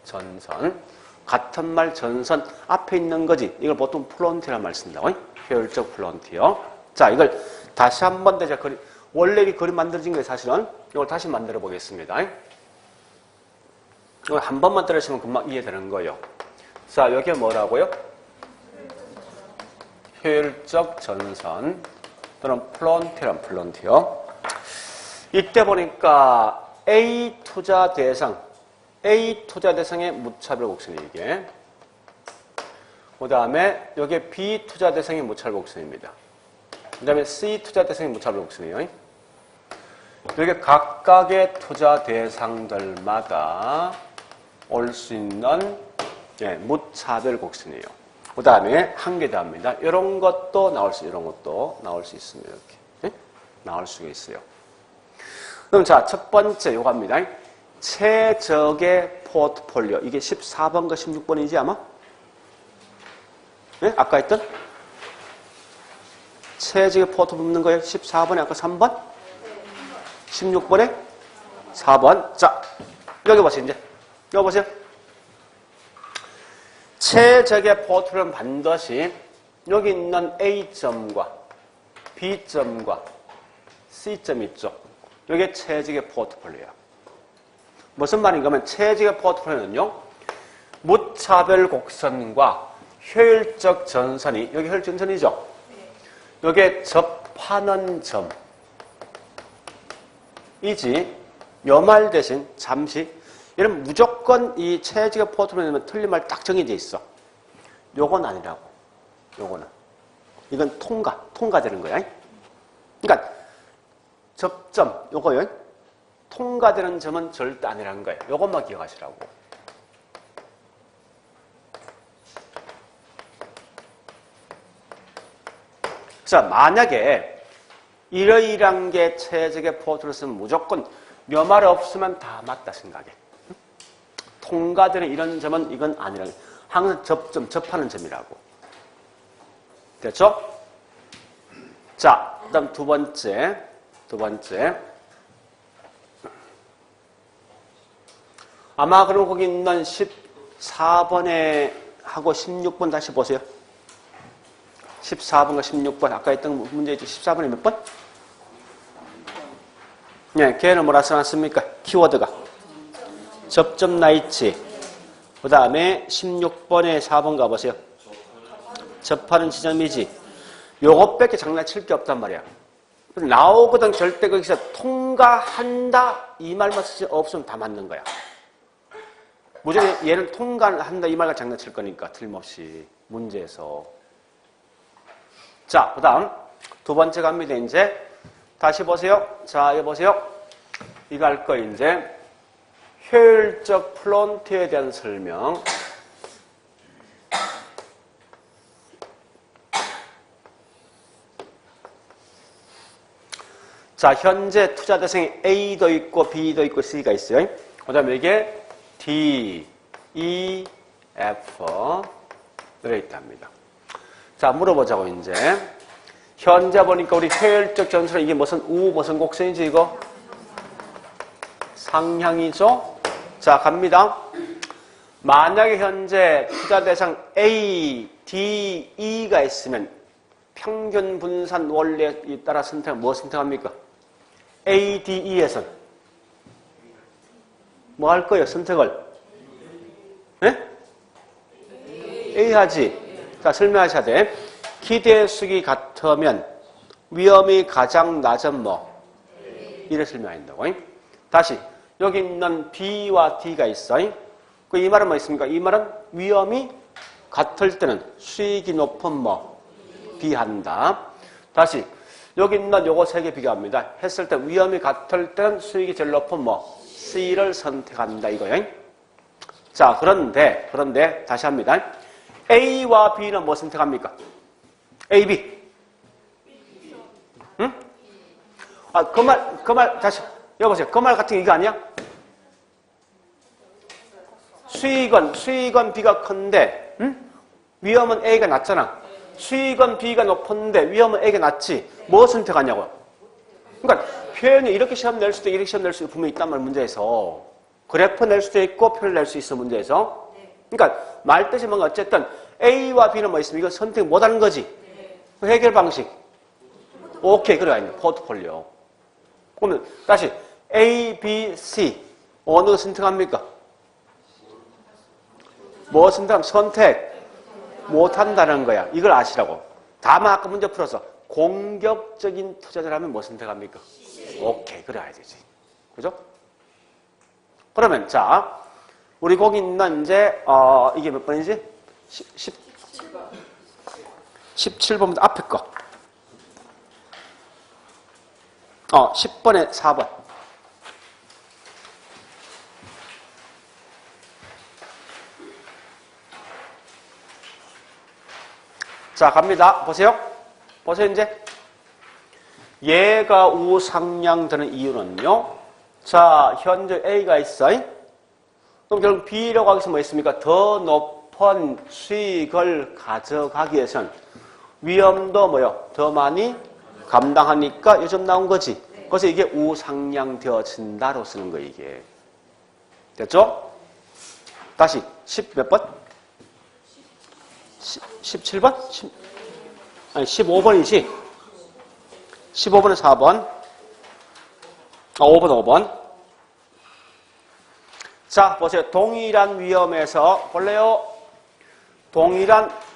전선. 같은 말 전선 앞에 있는 거지. 이걸 보통 플론티어란 말 쓴다고. 효율적 플론티어. 자, 이걸 다시 한 번 더 제가 원래 이 그림 만들어진 거예요, 사실은. 이걸 다시 만들어 보겠습니다. 이걸 한 번만 들으시면 금방 이해되는 거예요. 자, 여기에 뭐라고요? 효율적 전선 또는 플론티어란 플론티어. 이때 보니까 A 투자 대상의 무차별 곡선이 이게. 그 다음에 여기에 B 투자 대상의 무차별 곡선입니다. 그 다음에 C 투자 대상의 무차별 곡선이에요. 이렇게 각각의 투자 대상들마다 올 수 있는 무차별 곡선이에요. 그 다음에 한 개 더 합니다. 이런 것도 나올 수 있습니다. 이렇게. 나올 수가 있어요. 그럼 자, 첫 번째 요거 합니다. 최적의 포트폴리오. 이게 14번과 16번이지 아마? 네? 아까 했던? 최적의 포트폴리오 묻는 거예요. 14번에 아까 3번? 16번에 4번. 자, 여기 보세요. 이제. 여기 보세요. 최적의 포트폴리오는 반드시 여기 있는 A점과 B점과 C점 있죠. 이게 최적의 포트폴리오야. 무슨 말인가 하면 체직의 포트폴리오는요. 무차별 곡선과 효율적 전선이, 여기 효율적 전선이죠. 여기에 접하는 점이지 요 말 대신 잠시 이런 무조건 이 체직의 포트폴리오는 틀린 말 딱 정해져 있어. 요건 아니라고. 요거는. 이건 통과되는 거야. 그러니까 접점 요거요. 통과되는 점은 절대 아니라는 거예요. 요것만 기억하시라고. 그래서 만약에 이러이러한 게 체적의 포트를 쓰면 무조건 요 말 없으면 다 맞다 생각해. 통과되는 이런 점은 이건 아니라는 거예요. 항상 접하는 점이라고. 됐죠? 자, 그 다음 두 번째. 아마 그럼 거기 있는 14번에 하고 16번 다시 보세요. 14번과 16번. 아까 했던 문제 있죠? 14번에 몇 번? 네, 걔는 뭐라 써놨습니까? 키워드가. 접점 나 있지. 그 다음에 16번에 4번 가보세요. 접하는 지점이지. 요것밖에 장난칠 게 없단 말이야. 나오거든 절대 거기서 통과한다 이 말만 쓰지 없으면 다 맞는 거야. 무조건 얘는 통과한다 이 말과 장난칠 거니까 틀림없이 문제에서. 자, 그 다음 두 번째 갑니다. 이제 다시 보세요. 자, 여기 보세요. 이거 할 거 이제 효율적 플론트에 대한 설명. 자, 현재 투자 대상이 A도 있고 B도 있고 C가 있어요. 그 다음에 이게 D, E, F 들어있답니다. 자, 물어보자고 이제. 현재 보니까 우리 효율적 전선은 이게 무슨 곡선이지 이거? 상향이죠? 자, 갑니다. 만약에 현재 투자 대상 A, D, E가 있으면 평균 분산 원리에 따라 뭐 선택합니까? A, D, E에선 뭐 할 거예요? 선택을? 네? A 하지. 자, 설명하셔야 돼. 기대수익이 같으면 위험이 가장 낮은 뭐? 이래 설명한다고. 다시 여기 있는 B와 D가 있어. 이 말은 뭐 있습니까? 이 말은 위험이 같을 때는 수익이 높은 뭐? B 한다. 다시 여기 있는 요거 세 개 비교합니다. 했을 때 위험이 같을 때는 수익이 제일 높은 뭐? C를 선택한다 이거예요. 자, 그런데 다시 합니다. A와 B는 뭐 선택합니까? A, B. 응? 아, 그 말 다시 여보세요. 그 말 같은 게 이거 아니야? 수익은 B가 큰데, 응? 위험은 A가 낮잖아. 수익은 B가 높은데 위험은 A가 낮지. 뭐 선택하냐고요? 그러니까 표현이 이렇게 시험 낼 수도 이렇게 시험 낼 수도 분명히 있단 말 문제에서. 그래프 낼 수도 있고 표를 낼 수 있어 문제에서. 그러니까 말 뜻이 뭔가 어쨌든 A와 B는 뭐 있으면 이거 선택 못하는 거지. 해결 방식. 오케이, 그래 아니 포트폴리오. 그러면 다시 A, B, C 어느 거 선택합니까? 뭐 선택하면 선택 못한다는 거야. 이걸 아시라고. 다만 아까 문제 풀어서 공격적인 투자를 하면 뭐 선택합니까? 오케이, 그래야 되지. 그죠? 그러면 자, 우리 거기 있는 이제 이게 몇 번이지? 17번부터 앞에 거. 10번에 4번. 자, 갑니다. 보세요. 이제. 얘가 우상향되는 이유는요. 자, 현재 A가 있어요. 그럼 결국 B라고 하기위해서 뭐 있습니까? 더 높은 수익을 가져가기 위해서는 위험도 뭐요? 더 많이 감당하니까 요즘 나온 거지. 그래서 이게 우상향되어진다로 쓰는 거 이게. 됐죠? 다시 10 몇 번? 17번? 아니 15번이지. 15번에 4번. 5번. 자, 보세요. 동일한 위험에서, 볼래요?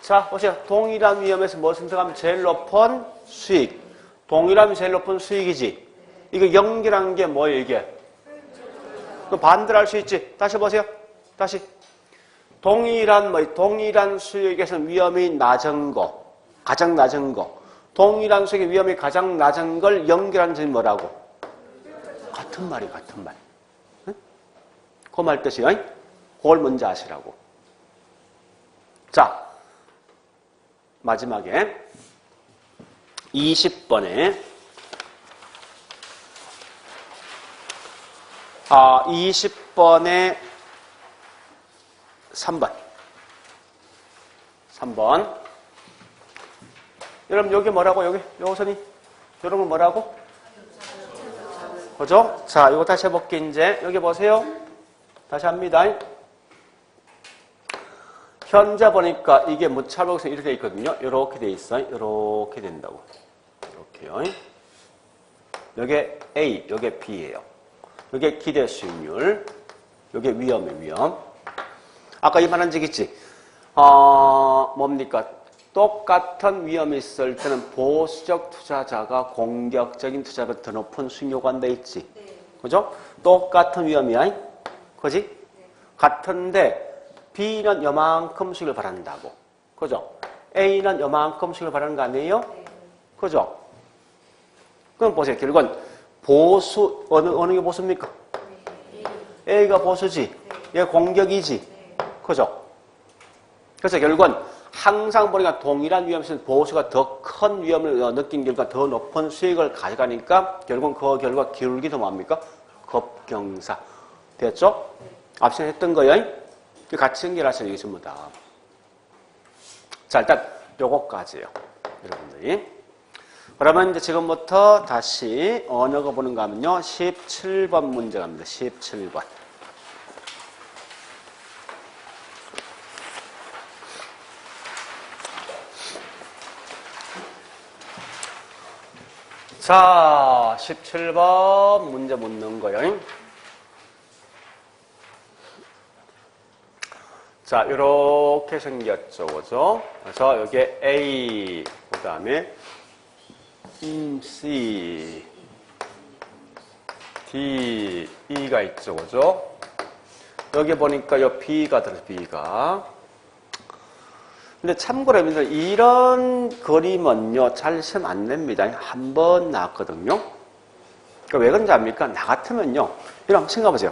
자, 보세요. 동일한 위험에서 뭐 선택하면 제일 높은 수익. 동일함이 제일 높은 수익이지. 이거 연결한 게 뭐예요, 이게? 반대로 할 수 있지. 다시 보세요. 다시. 동일한 수익에서는 위험이 낮은 거. 가장 낮은 거. 동일한 수익의 위험이 가장 낮은 걸 연결한 점이 뭐라고? 같은 말이 같은 말. 응? 그 말 뜻이요. 그걸 먼저 아시라고. 자, 마지막에 20번에 20번에 3번. 여러분 여기 뭐라고? 여기 요선이 여러분 뭐라고? 그죠? 자, 이거 다시 해볼게. 이제 여기 보세요. 다시 합니다. 현재 보니까 이게 무차별에서 이렇게 돼 있거든요. 이렇게 돼 있어요. 이렇게 된다고. 이렇게요. 여기 A, 여기 B예요. 여기 기대 수익률, 여기 위험의 위험. 아까 이 말한 적 있지? 뭡니까? 똑같은 위험이 있을 때는 보수적 투자자가 공격적인 투자가 더 높은 수익 요구한다 있지? 그죠? 똑같은 위험이야. 그지? 같은데 B는 요만큼 수익을 바란다고. 그죠? A는 요만큼 수익을 바라는 거 아니에요? 그죠? 그럼 보세요. 결국은 보수, 어느 게 보수입니까? A가 보수지. 얘가 공격이지. 그죠? 그래서 결국은 항상 보니까 동일한 위험에서는 보수가 더 큰 위험을 느낀 결과 더 높은 수익을 가져가니까 결국은 그 결과 기울기도 뭡니까? 급경사. 됐죠? 앞서 했던 거예요. 같이 연결하시는 게 전부 다. 자, 일단 요거까지예요. 여러분들이. 그러면 이제 지금부터 다시 어느 거 보는가 하면요. 17번 문제 갑니다. 17번. 자, 17번 문제 묻는 거예요. 자, 이렇게 생겼죠, 그죠? 그래서 여기 A, 그 다음에 C, D, E가 있죠, 그죠? 여기 보니까 요 B가 들어서 B가. 근데 참고로 여러분들 이런 그림은요, 잘 시험 안 냅니다. 한 번 나왔거든요. 그러니까 왜 그런지 압니까? 나 같으면요, 이런 생각해보세요.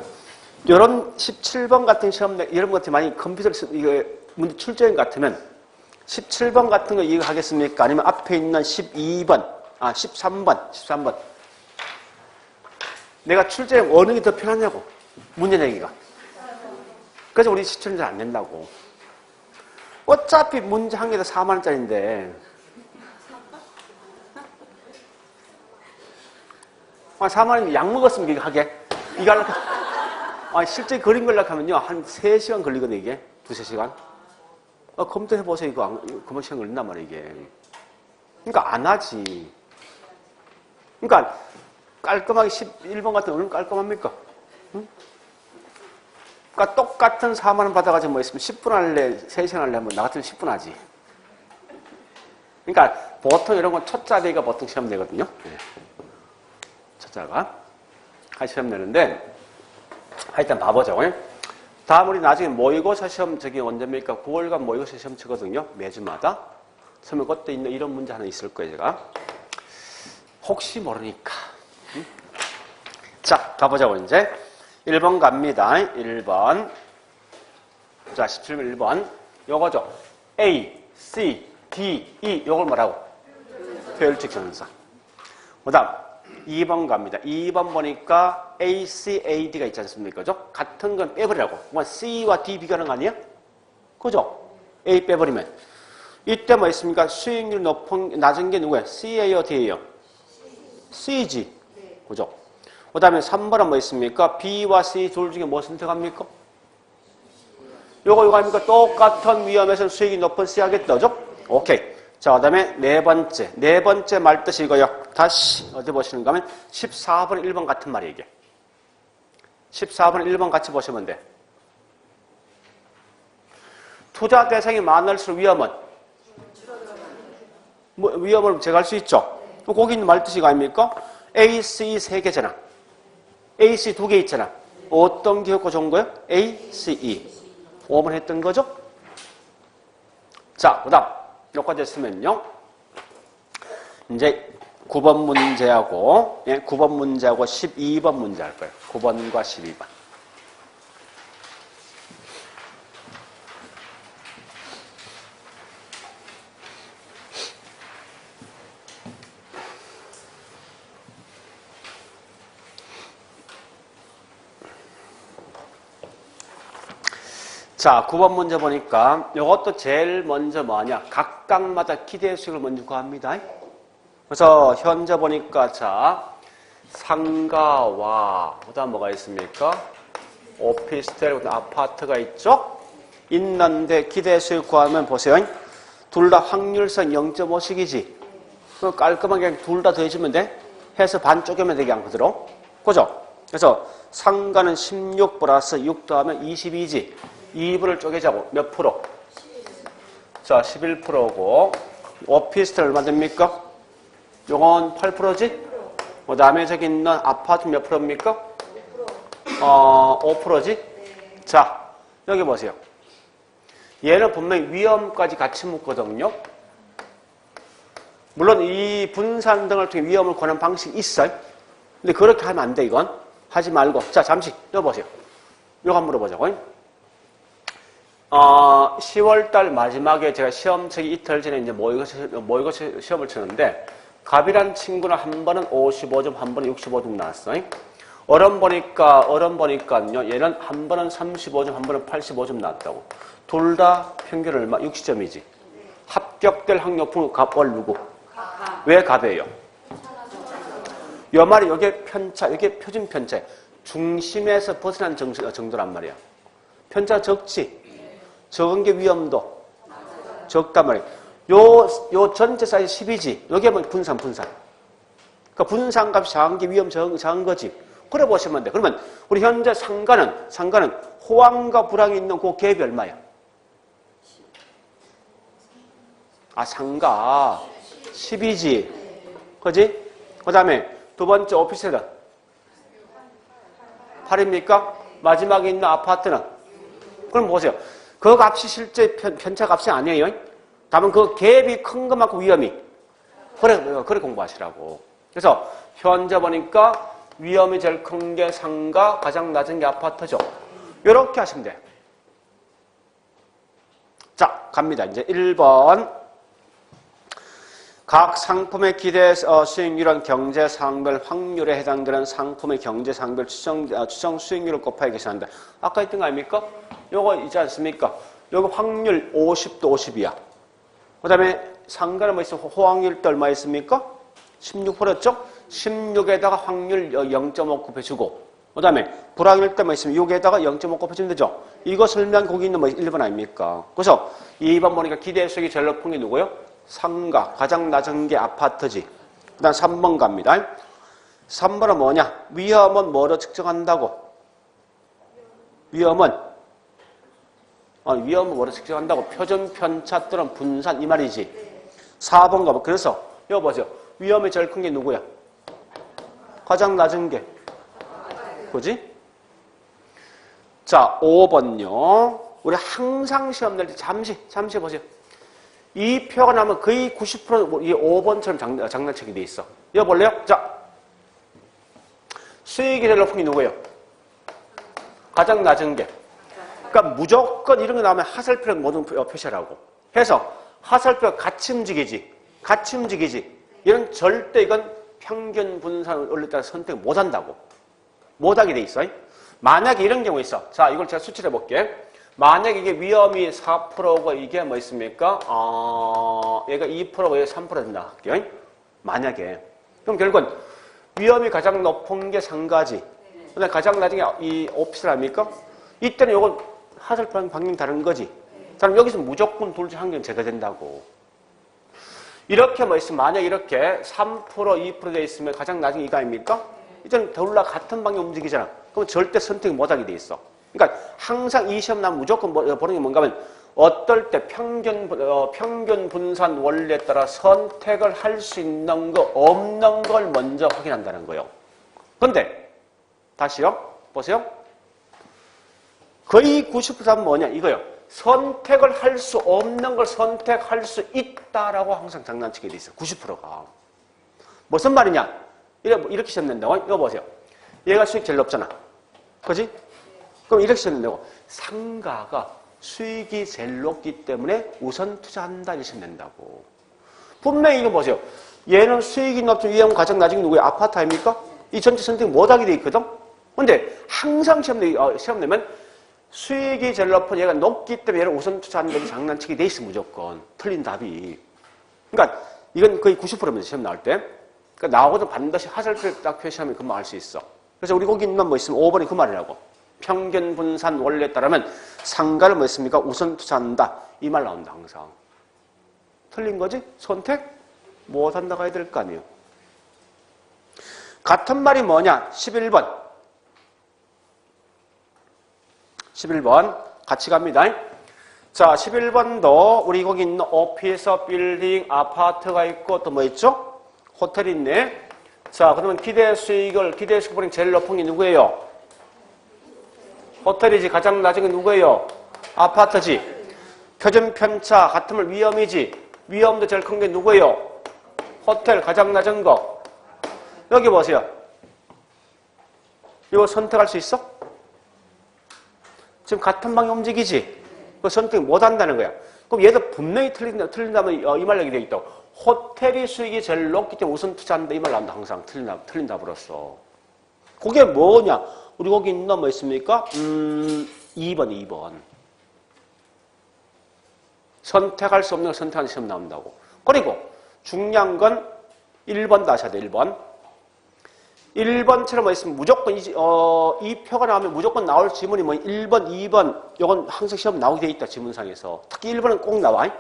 이런 17번 같은 시험, 이런 것 같은 많이 컴퓨터 이거 문제 출제인 같으면 17번 같은 거 이거 하겠습니까? 아니면 앞에 있는 12번, 13번. 내가 출제 어느 게 더 편하냐고. 문제 내기가. 그래서 우리 시청자 안 낸다고. 어차피 문제 한 개도 4만 원짜리인데. 4만 원이면 약 먹었으면 이거 하게. 이거 하려고. 실제 그림 걸려고 하면요. 한 3시간 걸리거든요, 이게. 2-3시간. 컴퓨터 해보세요. 이거 그만 시간 걸린단 말이에요, 이게. 그러니까 안 하지. 그러니까 깔끔하게 11번 같은 거 얼마나 깔끔합니까? 응? 그러니까 똑같은 4만 원 받아가지고 뭐 있으면 10분 할래, 3시간 할래 하면 나 같으면 10분 하지. 그러니까 보통 이런 건 첫자리가 보통 시험 내거든요. 네. 첫자가 시험 내는데 하여튼 봐보죠. 다음 우리 나중에 모의고사 시험 저기 언제입니까? 9월간 모의고사 시험 치거든요. 매주마다. 그러면 그때 있는 이런 문제 하나 있을 거예요, 제가. 혹시 모르니까. 응? 자, 가보자고 이제. 1번 갑니다. 1번. 자, 17번 1번. 요거죠. A, C, D, E. 요걸 뭐라고? 표율직선사. 그 다음 2번 갑니다. 2번 보니까 A, C, A, D가 있지 않습니까? 그죠? 같은 건 빼버리라고. 뭐 C와 D 비교하는 거 아니에요? 그죠? A 빼버리면. 이때 뭐 있습니까? 수익률 낮은 게 누구예요? C예요, D예요? C지. 그죠? 그 다음에 3번은 뭐 있습니까? B와 C 둘 중에 뭐 선택합니까? 요거 합니까? 똑같은 위험에서 수익이 높은 C 하겠다. 그죠? 오케이. 자, 그 다음에 네 번째 말 뜻이 이거요. 다시 어디 보시는가 하면 14번 1번 같은 말이에요, 이게. 14번, 1번 같이 보시면 돼. 투자 대상이 많을수록 위험은? 뭐 위험을 제거할 수 있죠. 거기 있는 말뜻이가 아닙니까? A, C 3개잖아. A, C 2개 있잖아. 어떤 게 효과 좋은 거예요? A, C, E. 5번 했던 거죠? 자, 그 다음 여기까지 했으면요. 이제 9번 문제하고 9번 문제하고 12번 문제 할 거예요. 9번과 12번. 자, 9번 문제 보니까 이것도 제일 먼저 뭐냐? 각각마다 기대 수익을 먼저 구합니다. 그래서 현재 보니까 자, 상가와 그다음 뭐가 있습니까? 오피스텔, 아파트가 있죠? 있는데 기대 수익 구하면 보세요. 둘 다 확률상 0.5씩이지. 깔끔하게 둘 다 더해주면 돼. 해서 반 쪼개면 되게 안 그대로. 그죠? 그래서 상가는 16 플러스 6 더하면 22지. 2분을 쪼개자고 몇 프로? 자, 11%고 오피스텔 얼마 됩니까? 요건 8%지? 그 다음에 저기 있는 아파트 몇 프로입니까? 5%지? 자, 여기 보세요. 얘는 분명히 위험까지 같이 묶거든요. 물론 이 분산 등을 통해 위험을 구하는 방식이 있어요. 근데 그렇게 하면 안 돼, 이건. 하지 말고. 자, 잠시 여보세요. 이거 한번 물어보자고. 10월달 마지막에 제가 시험 치기 이틀 전에 이제 모의고사 시험을 치는데 갑이란 친구는 한 번은 55점, 한 번은 65점 나왔어요. 어른 보니까요. 얘는 한 번은 35점, 한 번은 85점 나왔다고. 둘 다 평균 얼마? 60점이지. 합격될 확률 높은 갑월 누구? 왜 갑이에요? 요 말이 이게 편차, 이게 표준 편차. 중심에서 벗어난 정도란 말이야. 편차 적지? 적은 게 위험도 적단 말이에요. 요 전체 사이즈 10이지. 여기에 뭐 분산. 그러니까 분산값이 작은 게 위험 작은 거지. 그래 보시면 돼. 그러면 우리 현재 상가는 호황과 불황이 있는 그 갭이 얼마야? 상가 10이지. 그지? 그 다음에 두 번째 오피스텔은 8입니까? 마지막에 있는 아파트는? 그럼 보세요. 그 값이 실제 편차 값이 아니에요. 다만 그 갭이 큰 것만큼 위험이. 그래 공부하시라고. 그래서 현재 보니까 위험이 제일 큰 게 상가, 가장 낮은 게 아파트죠. 이렇게 하시면 돼요. 자, 갑니다. 이제 1번. 각 상품의 기대 수익률은 경제 상황별 확률에 해당되는 상품의 경제 상황별 추정 수익률을 곱하여 계산한다. 아까 했던 거 아닙니까? 요거 있지 않습니까? 요거 확률 50도 50이야. 그 다음에 상가는 뭐 있어? 호황률도 얼마 있습니까? 16%였죠? 16에다가 확률 0.5 곱해주고, 그 다음에 불확률 때 뭐 있으면 6에다가 0.5 곱해주면 되죠? 이거 설명한 거기 있는 뭐 1번 아닙니까? 그래서 2번 보니까 기대 수익이 제일 높은 게 누구예요? 상가, 가장 낮은 게 아파트지. 그 다음 3번 갑니다. 3번은 뭐냐? 위험은 뭐로 측정한다고? 위험은 뭐로 측정한다고? 표준 편차 또는 분산 이 말이지. 4번 가봐. 그래서 이거 보세요. 위험이 제일 큰 게 누구야? 가장 낮은 게. 그지? 자, 5번요. 우리 항상 시험 낼 때 잠시 보세요. 이 표가 나면 거의 90% 이 5번처럼 장난치게 돼 있어. 이거 볼래요? 자, 수익이 제일 높은 게 누구예요? 가장 낮은 게. 그러니까 무조건 이런 거 나오면 하살표는 모든 표시하라고. 해서 하살표가 같이 움직이지. 이런 절대 이건 평균 분산을 올릴 때 선택 못 한다고. 못 하게 돼 있어. 만약에 이런 경우 있어. 자, 이걸 제가 수치를 해볼게. 만약에 이게 위험이 4%고 이게 뭐 있습니까? 얘가 2%고 얘가 3% 된다 할게요. 만약에. 그럼 결국은 위험이 가장 높은 게 상가지. 근데 가장 낮은 게 이 오피스텔 아닙니까? 이때는 요건 하살표랑 방향이 다른 거지. 그럼 여기서 무조건 둘 중 한 개는 제거된다고. 이렇게 뭐 있으면 만약에 이렇게 3% 2% 돼 있으면 가장 낮은 게 이거 아닙니까? 이제는 더울라 같은 방향 움직이잖아. 그럼 절대 선택 못하게 돼 있어. 그러니까 항상 이 시험 나면 무조건 보는 게 뭔가 하면 어떨 때 평균 분산 원리에 따라 선택을 할 수 있는 거 없는 걸 먼저 확인한다는 거예요. 그런데 다시요. 보세요. 거의 90%는 뭐냐 이거요. 선택을 할 수 없는 걸 선택할 수 있다라고 항상 장난치게 돼 있어. 90%가. 무슨 말이냐? 이렇게 시험 낸다고? 이거 보세요. 얘가 수익 제일 높잖아. 그지? 그럼 이렇게 시험 낸다고. 상가가 수익이 제일 높기 때문에 우선 투자한다 이렇게 시험 낸다고. 분명히 이거 보세요. 얘는 수익이 높죠. 위험 가장 낮은 게 누구예요? 아파트 아닙니까? 이 전체 선택 못하게 돼 있거든? 근데 항상 시험 내면 수익이 제일 높은 얘가 높기 때문에 얘를 우선 투자한다고 장난치게 돼 있어. 무조건. 틀린 답이. 그러니까 이건 거의 90%입니다. 시험 나올 때. 그러니까 나오고도 반드시 하살표를 딱 표시하면 금방 알 수 있어. 그래서 우리 거기 있는 뭐 있으면 5번이 그 말이라고. 평균 분산 원리에 따르면 상가를 뭐 했습니까? 우선 투자한다. 이 말 나온다. 항상. 틀린 거지? 선택? 못한다고 해야 될 거 아니에요. 같은 말이 뭐냐? 11번. 11번. 같이 갑니다. 자, 11번도 우리 거기 있는 오피스, 빌딩, 아파트가 있고 또 뭐 있죠? 호텔이 있네. 자, 그러면 기대 수익 보니 제일 높은 게 누구예요? 호텔이지. 가장 낮은 게 누구예요? 아파트지. 표준 편차 같으면 위험이지. 위험도 제일 큰 게 누구예요? 호텔 가장 낮은 거. 여기 보세요. 이거 선택할 수 있어? 지금 같은 방향 움직이지? 그 선택 못 한다는 거야. 그럼 얘도 분명히 틀린다면 이 말 얘기 되겠다. 호텔이 수익이 제일 높기 때문에 우선 투자한다. 이 말 나온다. 항상 틀린 답으로서. 그게 뭐냐? 우리 거기 있는 뭐 있습니까? 2번. 선택할 수 없는 걸 선택하는 시험 나온다고. 그리고 중요한 건 1번 다시 하자. 1번. 1번처럼 뭐 있으면 무조건 이 표가 나오면 무조건 나올 지문이 뭐 1번, 2번 이건 항상 시험 나오게 돼 있다. 지문상에서. 특히 1번은 꼭 나와.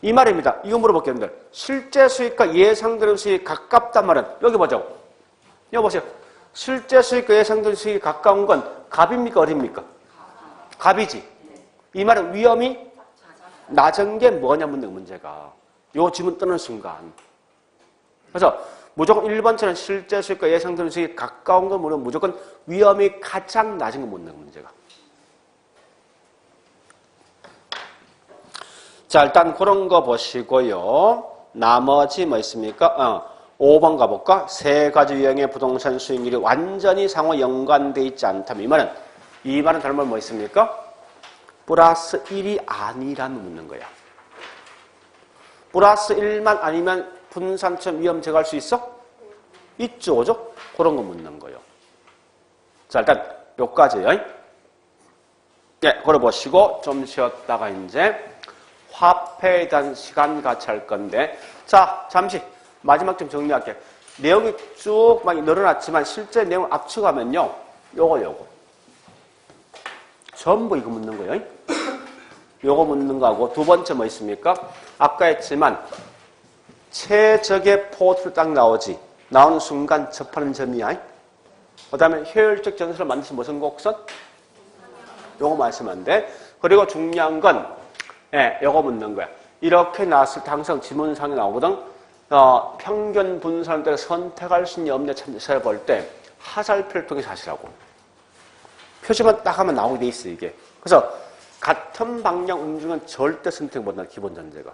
이 말입니다. 이거 물어볼게요. 여러분들. 실제 수익과 예상되는 수익이 가깝단 말은 여기 보죠. 여기 보세요. 실제 수익과 예상되는 수익이 가까운 건 갑입니까? 어립니까? 갑이지. 이 말은 위험이 낮은 게 뭐냐 묻는 문제가. 요 지문 뜨는 순간. 그래서 무조건 1번처럼 실제 수익과 예상되는 수익이 가까운 건 물론 무조건 위험이 가장 낮은 거 묻는 문제가. 자, 일단 그런 거 보시고요. 나머지 뭐 있습니까? 5번 가볼까? 세 가지 유형의 부동산 수익률이 완전히 상호 연관되어 있지 않다면 이 말은 다른 말 뭐 있습니까? 플러스 1이 아니라는 묻는 거야. 플러스 1만 아니면 분산점 위험 제거할 수 있어? 있죠, 그죠? 그런 거 묻는 거예요. 자, 일단 여기까지요. 네, 걸어보시고 좀 쉬었다가 이제 화폐에 대한 시간 같이 할 건데, 자, 잠시 마지막 좀 정리할게요. 내용이 쭉 많이 늘어났지만 실제 내용 압축하면요, 요거 전부 이거 묻는 거예요. 요거 묻는 거하고 두 번째 뭐 있습니까? 아까 했지만 최적의 포트를 딱 나오지. 나오는 순간 접하는 점이야. 그 다음에 효율적 전술을 만드신 무슨 곡선? 요거 말씀하면 돼. 그리고 중요한 건 요거 묻는 거야. 이렇게 나왔을 때 항상 지문상에 나오거든. 평균 분산을 따라 선택할 수 있는 없냐 찾아볼 때 하살표를 통해서 하시라고. 표시만 딱 하면 나오게 돼 있어, 이게. 그래서 같은 방향 움직이면 절대 선택 못한다, 기본 전제가.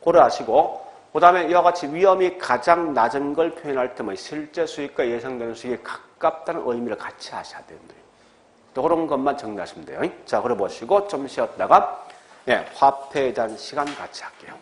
고려하시고, 그 다음에 이와 같이 위험이 가장 낮은 걸 표현할 때 실제 수익과 예상되는 수익이 가깝다는 의미를 같이 하셔야 됩니다. 또 그런 것만 정리하시면 돼요. 자, 그래 보시고 좀 쉬었다가 화폐에 대한 시간 같이 할게요.